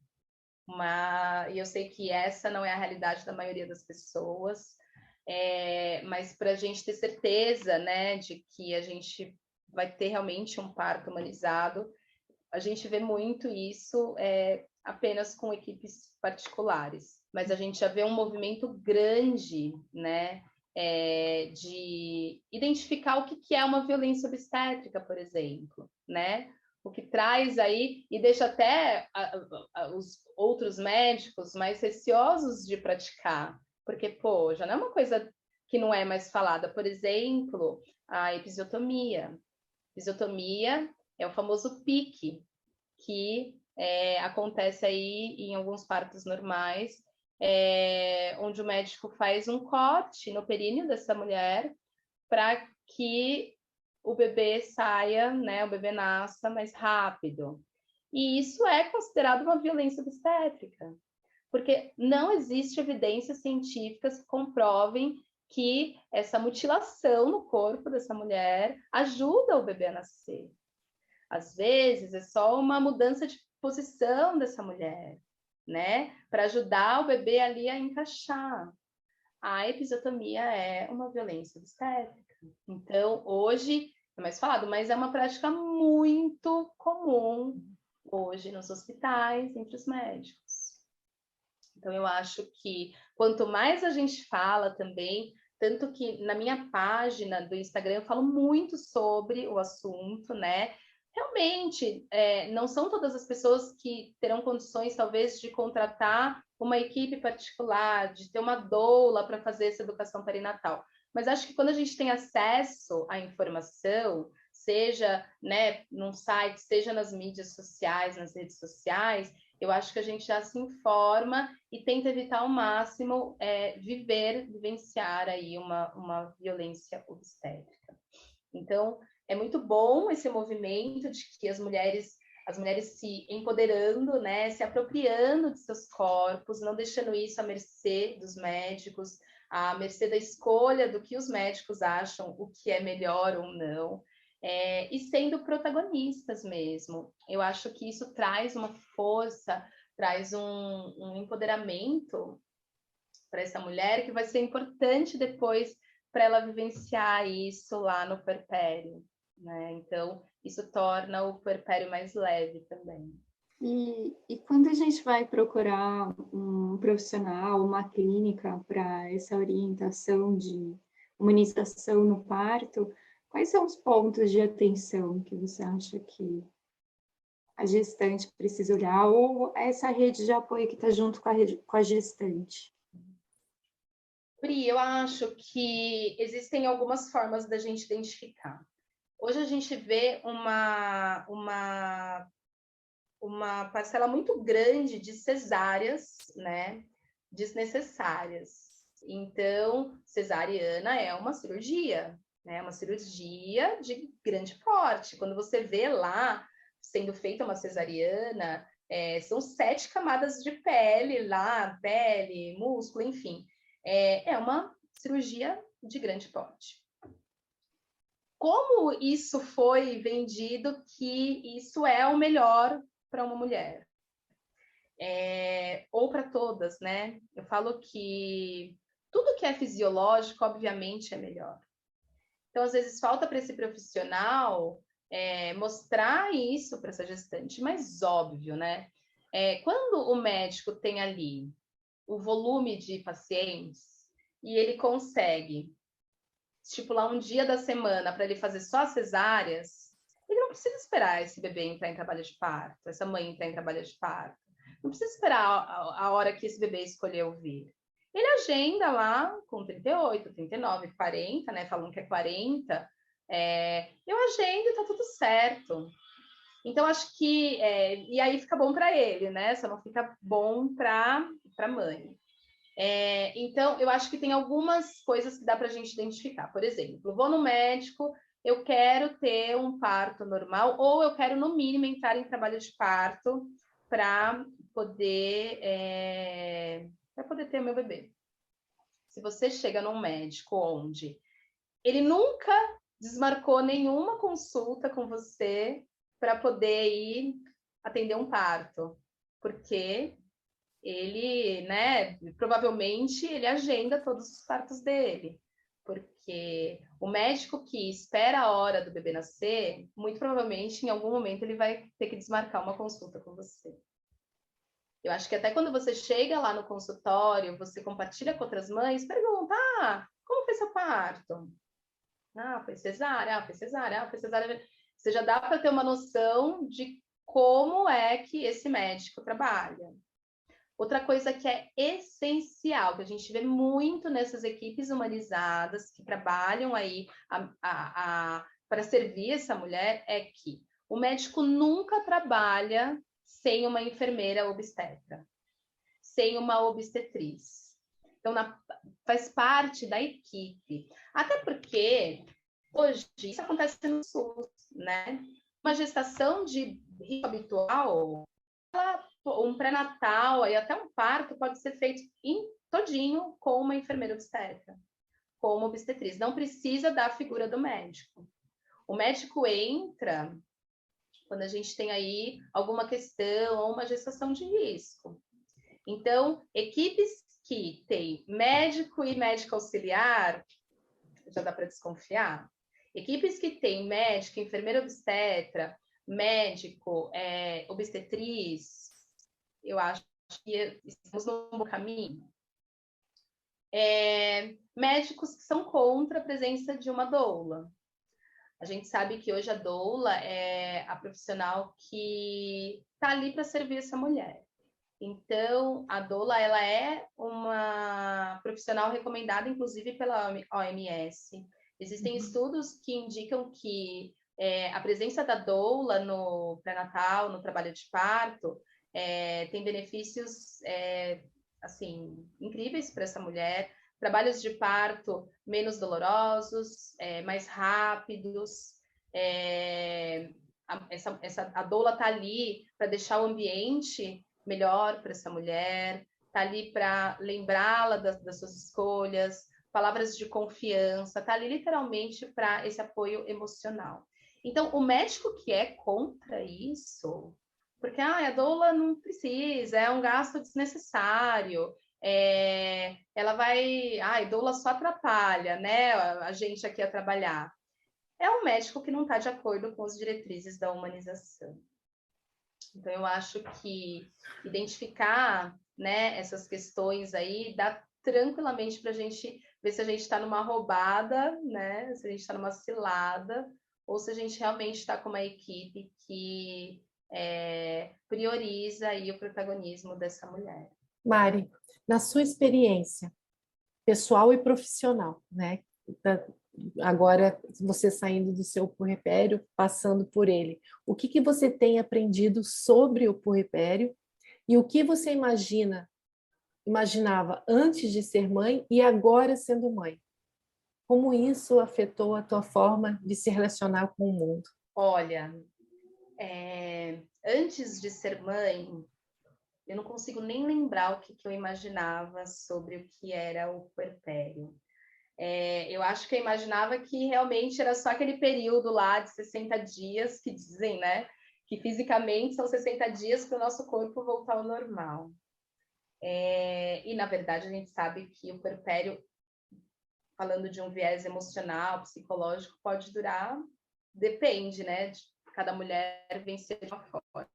E eu sei que essa não é a realidade da maioria das pessoas, mas para a gente ter certeza, né, de que a gente vai ter realmente um parto humanizado, a gente vê muito isso apenas com equipes particulares, mas a gente já vê um movimento grande, né, de identificar o que é uma violência obstétrica, por exemplo, né? O que traz aí e deixa até os outros médicos mais receosos de praticar, porque, pô, já não é uma coisa que não é mais falada. Por exemplo, a episiotomia. Episiotomia é o famoso PIC, que acontece aí em alguns partos normais, onde o médico faz um corte no períneo dessa mulher para que o bebê saia, né, o bebê nasça mais rápido. E isso é considerado uma violência obstétrica, porque não existe evidências científicas que comprovem que essa mutilação no corpo dessa mulher ajuda o bebê a nascer. Às vezes é só uma mudança de posição dessa mulher, né, para ajudar o bebê ali a encaixar. A episiotomia é uma violência obstétrica. Então, hoje é mais falado, mas é uma prática muito comum hoje nos hospitais, entre os médicos. Então, eu acho que quanto mais a gente fala também, tanto que na minha página do Instagram eu falo muito sobre o assunto, né? Realmente, não são todas as pessoas que terão condições, talvez, de contratar uma equipe particular, de ter uma doula para fazer essa educação perinatal. Mas acho que quando a gente tem acesso à informação, seja, né, num site, seja nas mídias sociais, nas redes sociais, eu acho que a gente já se informa e tenta evitar ao máximo vivenciar aí uma violência obstétrica. Então, é muito bom esse movimento de que as mulheres se empoderando, né, se apropriando de seus corpos, não deixando isso à mercê dos médicos, à mercê da escolha do que os médicos acham o que é melhor ou não, e sendo protagonistas mesmo. Eu acho que isso traz uma força, traz um empoderamento para essa mulher que vai ser importante depois para ela vivenciar isso lá no puerpério, né? Então, isso torna o puerpério mais leve também. E quando a gente vai procurar um profissional, uma clínica para essa orientação de humanização no parto, quais são os pontos de atenção que você acha que a gestante precisa olhar, ou essa rede de apoio que está junto com a gestante? Pri, eu acho que existem algumas formas da gente identificar. Hoje a gente vê uma parcela muito grande de cesáreas, né, desnecessárias. Então, cesariana é uma cirurgia, né, uma cirurgia de grande porte. Quando você vê lá sendo feita uma cesariana, são 7 camadas de pele lá, pele, músculo, enfim. É uma cirurgia de grande porte. Como isso foi vendido que isso é o melhor para uma mulher? Ou para todas, né? Eu falo que tudo que é fisiológico, obviamente, é melhor. Então, às vezes, falta para esse profissional mostrar isso para essa gestante, mas óbvio, né? Quando o médico tem ali o volume de pacientes e ele consegue estipular um dia da semana para ele fazer só cesáreas, ele não precisa esperar esse bebê entrar em trabalho de parto, essa mãe entrar em trabalho de parto. Não precisa esperar a hora que esse bebê escolheu vir. Ele agenda lá com 38, 39, 40, né? Falam que é 40. Eu agendo e tá tudo certo. Então, acho que... e aí fica bom para ele, né? Só não fica bom para a mãe. Então, eu acho que tem algumas coisas que dá para a gente identificar. Por exemplo, vou no médico, eu quero ter um parto normal, ou eu quero, no mínimo, entrar em trabalho de parto para poder ter meu bebê. Se você chega num médico onde ele nunca desmarcou nenhuma consulta com você para poder ir atender um parto, porque ele, né, provavelmente ele agenda todos os partos dele, porque o médico que espera a hora do bebê nascer, muito provavelmente em algum momento ele vai ter que desmarcar uma consulta com você. Eu acho que até quando você chega lá no consultório, você compartilha com outras mães, pergunta, como foi seu parto? Foi cesárea, foi cesárea, foi cesárea. Você já dá para ter uma noção de como é que esse médico trabalha. Outra coisa que é essencial, que a gente vê muito nessas equipes humanizadas que trabalham aí para servir essa mulher, é que o médico nunca trabalha sem uma enfermeira obstetra, sem uma obstetriz. Então, faz parte da equipe. Até porque, hoje, isso acontece no SUS, né? Uma gestação de risco habitual, um pré-natal e até um parto pode ser feito todinho com uma enfermeira obstetra, com uma obstetriz. Não precisa da figura do médico. O médico entra quando a gente tem aí alguma questão ou uma gestação de risco. Então, equipes que têm médico e médico auxiliar, já dá para desconfiar. Equipes que têm médico, enfermeira obstetra, médico, obstetriz, eu acho que estamos num bom caminho. Médicos que são contra a presença de uma doula. A gente sabe que hoje a doula é a profissional que está ali para servir essa mulher. Então, a doula ela é uma profissional recomendada, inclusive, pela OMS. Existem estudos que indicam que a presença da doula no pré-natal, no trabalho de parto, tem benefícios assim, incríveis para essa mulher. Trabalhos de parto menos dolorosos, mais rápidos. A doula está ali para deixar o ambiente melhor para essa mulher, está ali para lembrá-la das suas escolhas, palavras de confiança, está ali literalmente para esse apoio emocional. Então, o médico que é contra isso, porque a doula não precisa, é um gasto desnecessário, ela vai, a doula só atrapalha, né, a gente aqui a trabalhar. É um médico que não está de acordo com as diretrizes da humanização. Então, eu acho que identificar, né, essas questões aí dá tranquilamente para a gente ver se a gente está numa roubada, né, se a gente está numa cilada, ou se a gente realmente está com uma equipe que prioriza aí o protagonismo dessa mulher. Mari, na sua experiência pessoal e profissional, né? Agora você saindo do seu puerpério, passando por ele, o que você tem aprendido sobre o puerpério e o que você imaginava antes de ser mãe e agora sendo mãe? Como isso afetou a tua forma de se relacionar com o mundo? Olha, antes de ser mãe, eu não consigo nem lembrar o que eu imaginava sobre o que era o puerpério. Eu acho que eu imaginava que realmente era só aquele período lá de 60 dias, que dizem, né? Que fisicamente são 60 dias para o nosso corpo voltar ao normal. E, na verdade, a gente sabe que o puerpério, falando de um viés emocional, psicológico, pode durar, depende, né? De cada mulher vencer de uma forma.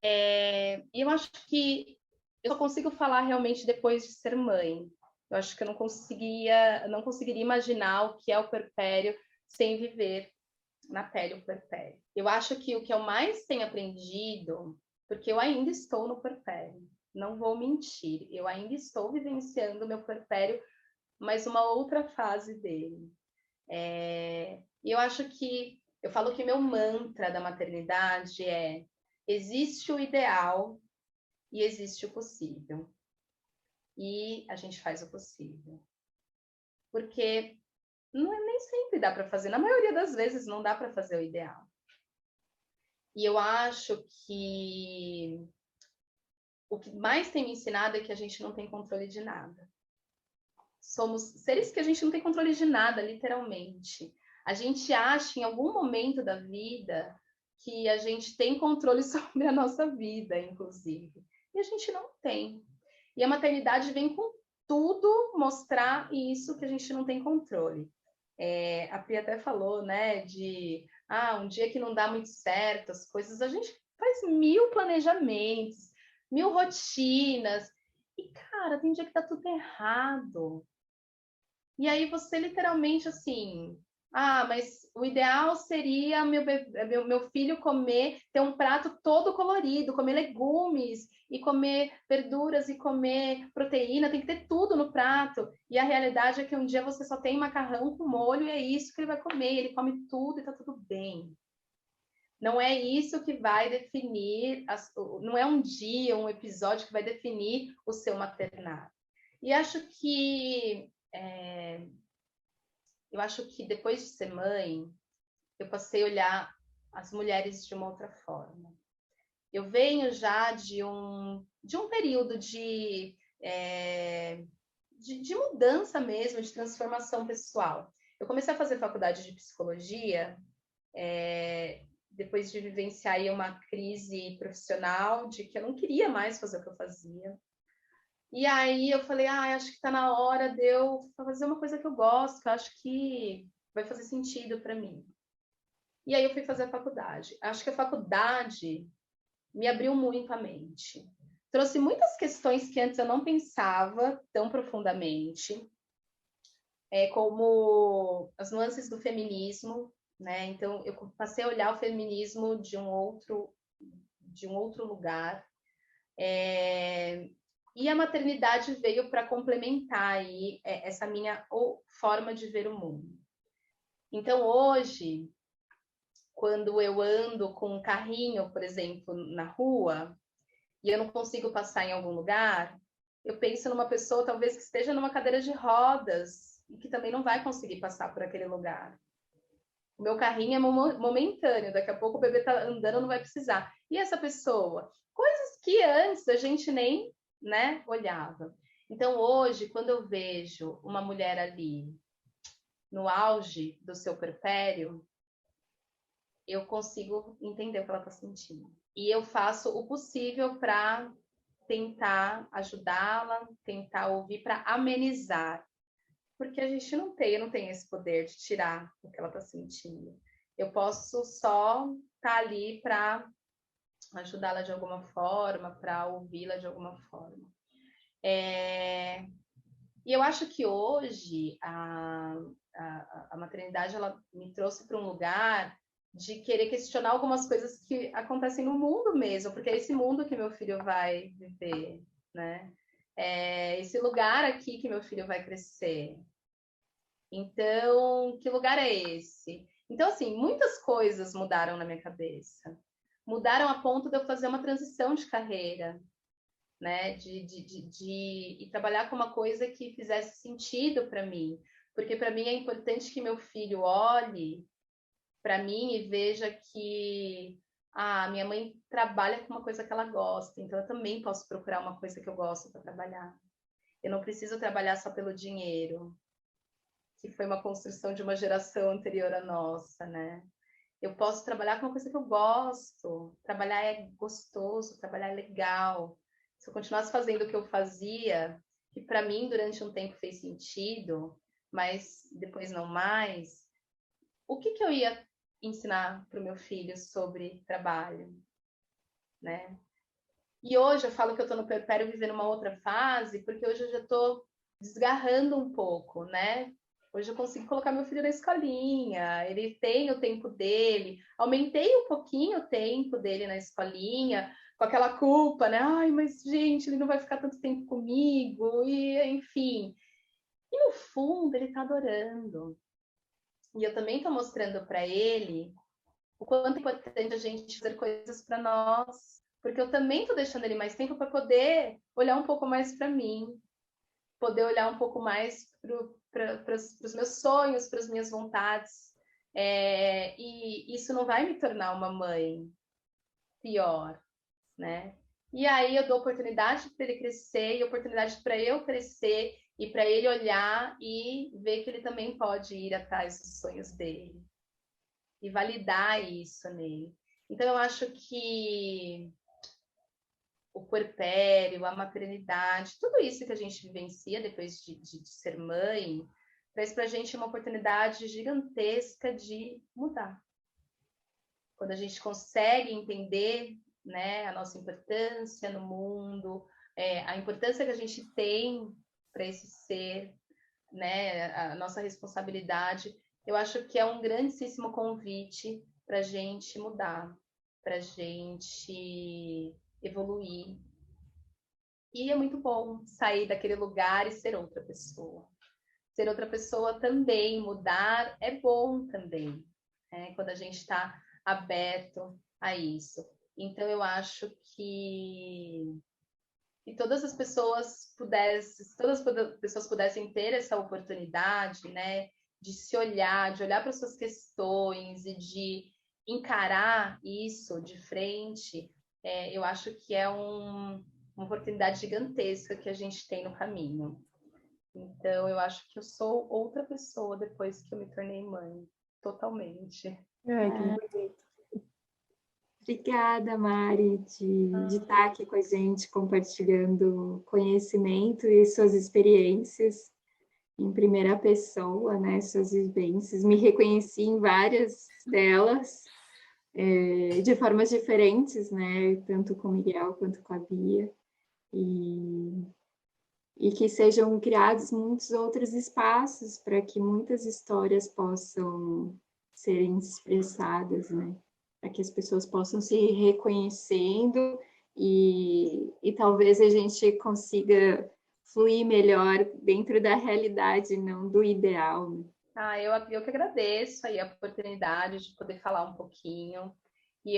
E eu acho que eu só consigo falar realmente depois de ser mãe. Eu acho que eu não conseguiria imaginar o que é o puerpério sem viver na pele o puerpério. Eu acho que o que eu mais tenho aprendido, porque eu ainda estou no puerpério, não vou mentir, eu ainda estou vivenciando o meu puerpério, mas uma outra fase dele. E eu acho que, eu falo que meu mantra da maternidade é: existe o ideal e existe o possível. E a gente faz o possível. Porque nem sempre dá para fazer, na maioria das vezes não dá para fazer o ideal. E eu acho que o que mais tem me ensinado é que a gente não tem controle de nada. somos seres que a gente não tem controle de nada, literalmente. A gente acha em algum momento da vida que a gente tem controle sobre a nossa vida, inclusive. E a gente não tem. E a maternidade vem com tudo mostrar isso que a gente não tem controle. A Pri até falou, né, de um dia que não dá muito certo as coisas, a gente faz 1000 planejamentos, 1000 rotinas, e cara, tem dia que tá tudo errado. E aí você literalmente assim, mas o ideal seria meu filho ter um prato todo colorido, comer legumes e comer verduras e comer proteína, tem que ter tudo no prato. E a realidade é que um dia você só tem macarrão com molho e é isso que ele vai comer, ele come tudo e tá tudo bem. Não é isso que vai definir, não é um dia, um episódio que vai definir o seu maternato. E acho que depois de ser mãe, eu passei a olhar as mulheres de uma outra forma. Eu venho já de um período de mudança mesmo, de transformação pessoal. Eu comecei a fazer faculdade de psicologia depois de vivenciar aí uma crise profissional de que eu não queria mais fazer o que eu fazia. E aí eu falei, acho que está na hora de eu fazer uma coisa que eu gosto, que eu acho que vai fazer sentido para mim. E aí eu fui fazer a faculdade. Acho que a faculdade me abriu muito a mente. Trouxe muitas questões que antes eu não pensava tão profundamente, como as nuances do feminismo, né? Então eu passei a olhar o feminismo de um outro lugar. E a maternidade veio para complementar aí essa minha forma de ver o mundo. Então, hoje, quando eu ando com um carrinho, por exemplo, na rua, e eu não consigo passar em algum lugar, eu penso numa pessoa talvez que esteja numa cadeira de rodas e que também não vai conseguir passar por aquele lugar. O meu carrinho é momentâneo, daqui a pouco o bebê está andando, não vai precisar. E essa pessoa? Coisas que antes a gente nem olhava. Então, hoje, quando eu vejo uma mulher ali no auge do seu puerpério, eu consigo entender o que ela está sentindo. E eu faço o possível para tentar ajudá-la, tentar ouvir, para amenizar. Porque a gente não tem esse poder de tirar o que ela está sentindo. Eu posso só estar ali para ajudá-la de alguma forma, para ouvi-la de alguma forma. E eu acho que hoje a maternidade ela me trouxe para um lugar de querer questionar algumas coisas que acontecem no mundo mesmo, porque é esse mundo que meu filho vai viver, né? É esse lugar aqui que meu filho vai crescer. Então, que lugar é esse? Então, assim, muitas coisas mudaram na minha cabeça. Mudaram a ponto de eu fazer uma transição de carreira, né? De trabalhar com uma coisa que fizesse sentido para mim. Porque para mim é importante que meu filho olhe para mim e veja que minha mãe trabalha com uma coisa que ela gosta, então eu também posso procurar uma coisa que eu gosto para trabalhar. Eu não preciso trabalhar só pelo dinheiro, que foi uma construção de uma geração anterior à nossa, né? Eu posso trabalhar com uma coisa que eu gosto. Trabalhar é gostoso, trabalhar é legal. Se eu continuasse fazendo o que eu fazia, que para mim durante um tempo fez sentido, mas depois não mais, o que eu ia ensinar para o meu filho sobre trabalho, né? E hoje eu falo que eu estou no puerpério vivendo uma outra fase, porque hoje eu já estou desgarrando um pouco, né? Hoje eu consigo colocar meu filho na escolinha, ele tem o tempo dele, aumentei um pouquinho o tempo dele na escolinha, com aquela culpa, né? Mas gente, ele não vai ficar tanto tempo comigo, e enfim. E no fundo ele está adorando. E eu também estou mostrando para ele o quanto é importante a gente fazer coisas para nós, porque eu também estou deixando ele mais tempo para poder olhar um pouco mais para mim, poder olhar um pouco mais para os meus sonhos, para as minhas vontades. E isso não vai me tornar uma mãe pior, né? E aí eu dou oportunidade para ele crescer e oportunidade para eu crescer e para ele olhar e ver que ele também pode ir atrás dos sonhos dele e validar isso nele. Então eu acho que o puerpério, a maternidade, tudo isso que a gente vivencia depois de ser mãe, traz para a gente uma oportunidade gigantesca de mudar. Quando a gente consegue entender, né, a nossa importância no mundo, a importância que a gente tem para esse ser, né, a nossa responsabilidade, eu acho que é um grandíssimo convite para a gente mudar, para a gente evoluir. E é muito bom sair daquele lugar e ser outra pessoa. Ser outra pessoa também, mudar é bom também, né? Quando a gente está aberto a isso. Então, eu acho que todas as pessoas pudessem ter essa oportunidade, né, de se olhar, de olhar para suas questões e de encarar isso de frente, eu acho que é uma oportunidade gigantesca que a gente tem no caminho. Então, eu acho que eu sou outra pessoa depois que eu me tornei mãe, totalmente. Ai, que bonito. Obrigada, Mari, de estar aqui com a gente, compartilhando conhecimento e suas experiências em primeira pessoa, né? Suas vivências. Me reconheci em várias delas, de formas diferentes, né? Tanto com o Miguel quanto com a Bia. E que sejam criados muitos outros espaços para que muitas histórias possam serem expressadas, né? Para que as pessoas possam se reconhecendo e talvez a gente consiga fluir melhor dentro da realidade, não do ideal. Né? Eu que agradeço aí a oportunidade de poder falar um pouquinho. E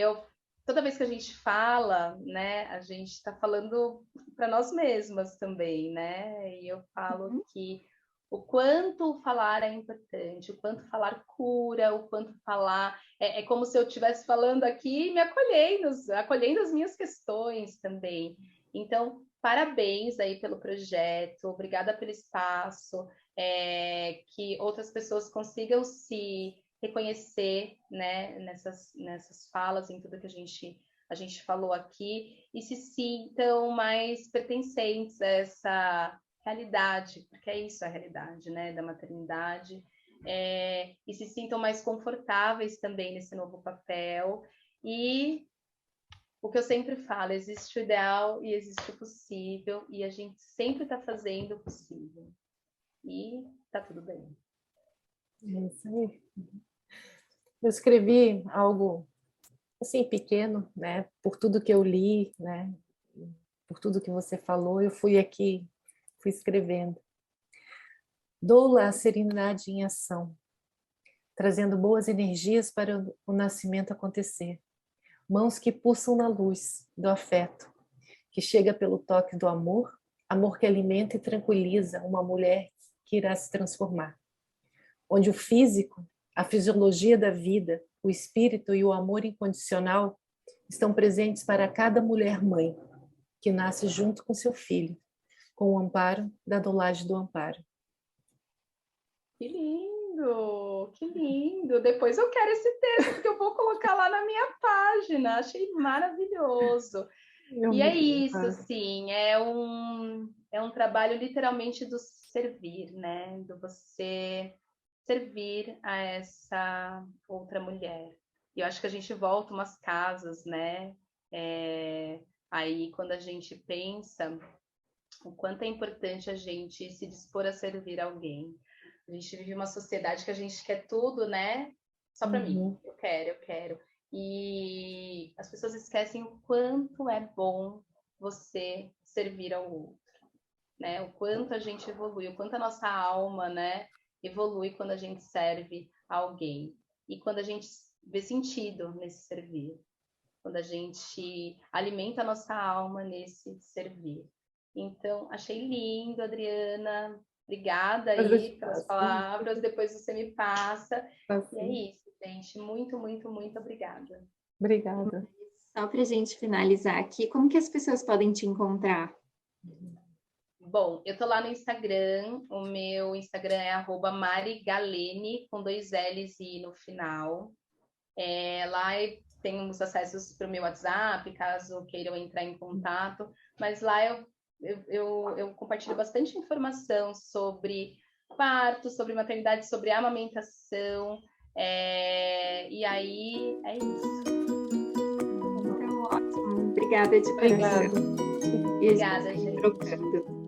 toda vez que a gente fala, né, a gente está falando para nós mesmas também, né? E eu falo que o quanto falar é importante, o quanto falar cura, o quanto falar... É como se eu estivesse falando aqui e me acolhendo as minhas questões também. Então, parabéns aí pelo projeto, obrigada pelo espaço, que outras pessoas consigam se reconhecer, né, nessas falas, em tudo que a gente falou aqui, e se sintam mais pertencentes a essa realidade, porque é isso a realidade, né, da maternidade, e se sintam mais confortáveis também nesse novo papel. E o que eu sempre falo, existe o ideal e existe o possível, e a gente sempre está fazendo o possível. E tá tudo bem. É isso aí. Eu escrevi algo assim pequeno, né? Por tudo que eu li, né? Por tudo que você falou, eu fui escrevendo. Doula a serenidade em ação, trazendo boas energias para o nascimento acontecer. Mãos que pulsam na luz do afeto, que chega pelo toque do amor, amor que alimenta e tranquiliza uma mulher que irá se transformar. Onde o físico, a fisiologia da vida, o espírito e o amor incondicional estão presentes para cada mulher mãe, que nasce junto com seu filho, com o amparo da doulagem do amparo. Que lindo, que lindo. Depois eu quero esse texto, porque eu vou colocar lá na minha página. Achei maravilhoso. E é isso, assim, é um trabalho literalmente do servir, né? Do você servir a essa outra mulher. E eu acho que a gente volta umas casas, né? Aí quando a gente pensa o quanto é importante a gente se dispor a servir alguém. A gente vive uma sociedade que a gente quer tudo, né? Só para mim. Eu quero. E as pessoas esquecem o quanto é bom você servir ao outro, né? O quanto a gente evolui, o quanto a nossa alma, né, evolui quando a gente serve a alguém. E quando a gente vê sentido nesse servir. Quando a gente alimenta a nossa alma nesse servir. Então, achei lindo, Adriana. Obrigada aí pelas palavras. Depois você me passa. E é isso, gente. Muito, muito, muito obrigada. Obrigada. Só para a gente finalizar aqui, como que as pessoas podem te encontrar? Bom, eu tô lá no Instagram, o meu Instagram é @marigalene, com 2 L's e no final. Lá tem os acessos para o meu WhatsApp, caso queiram entrar em contato, mas lá eu compartilho bastante informação sobre parto, sobre maternidade, sobre amamentação, e aí é isso. Então, ótimo. Obrigada de coração. Obrigada. E a gente Obrigada, vai gente. trocando.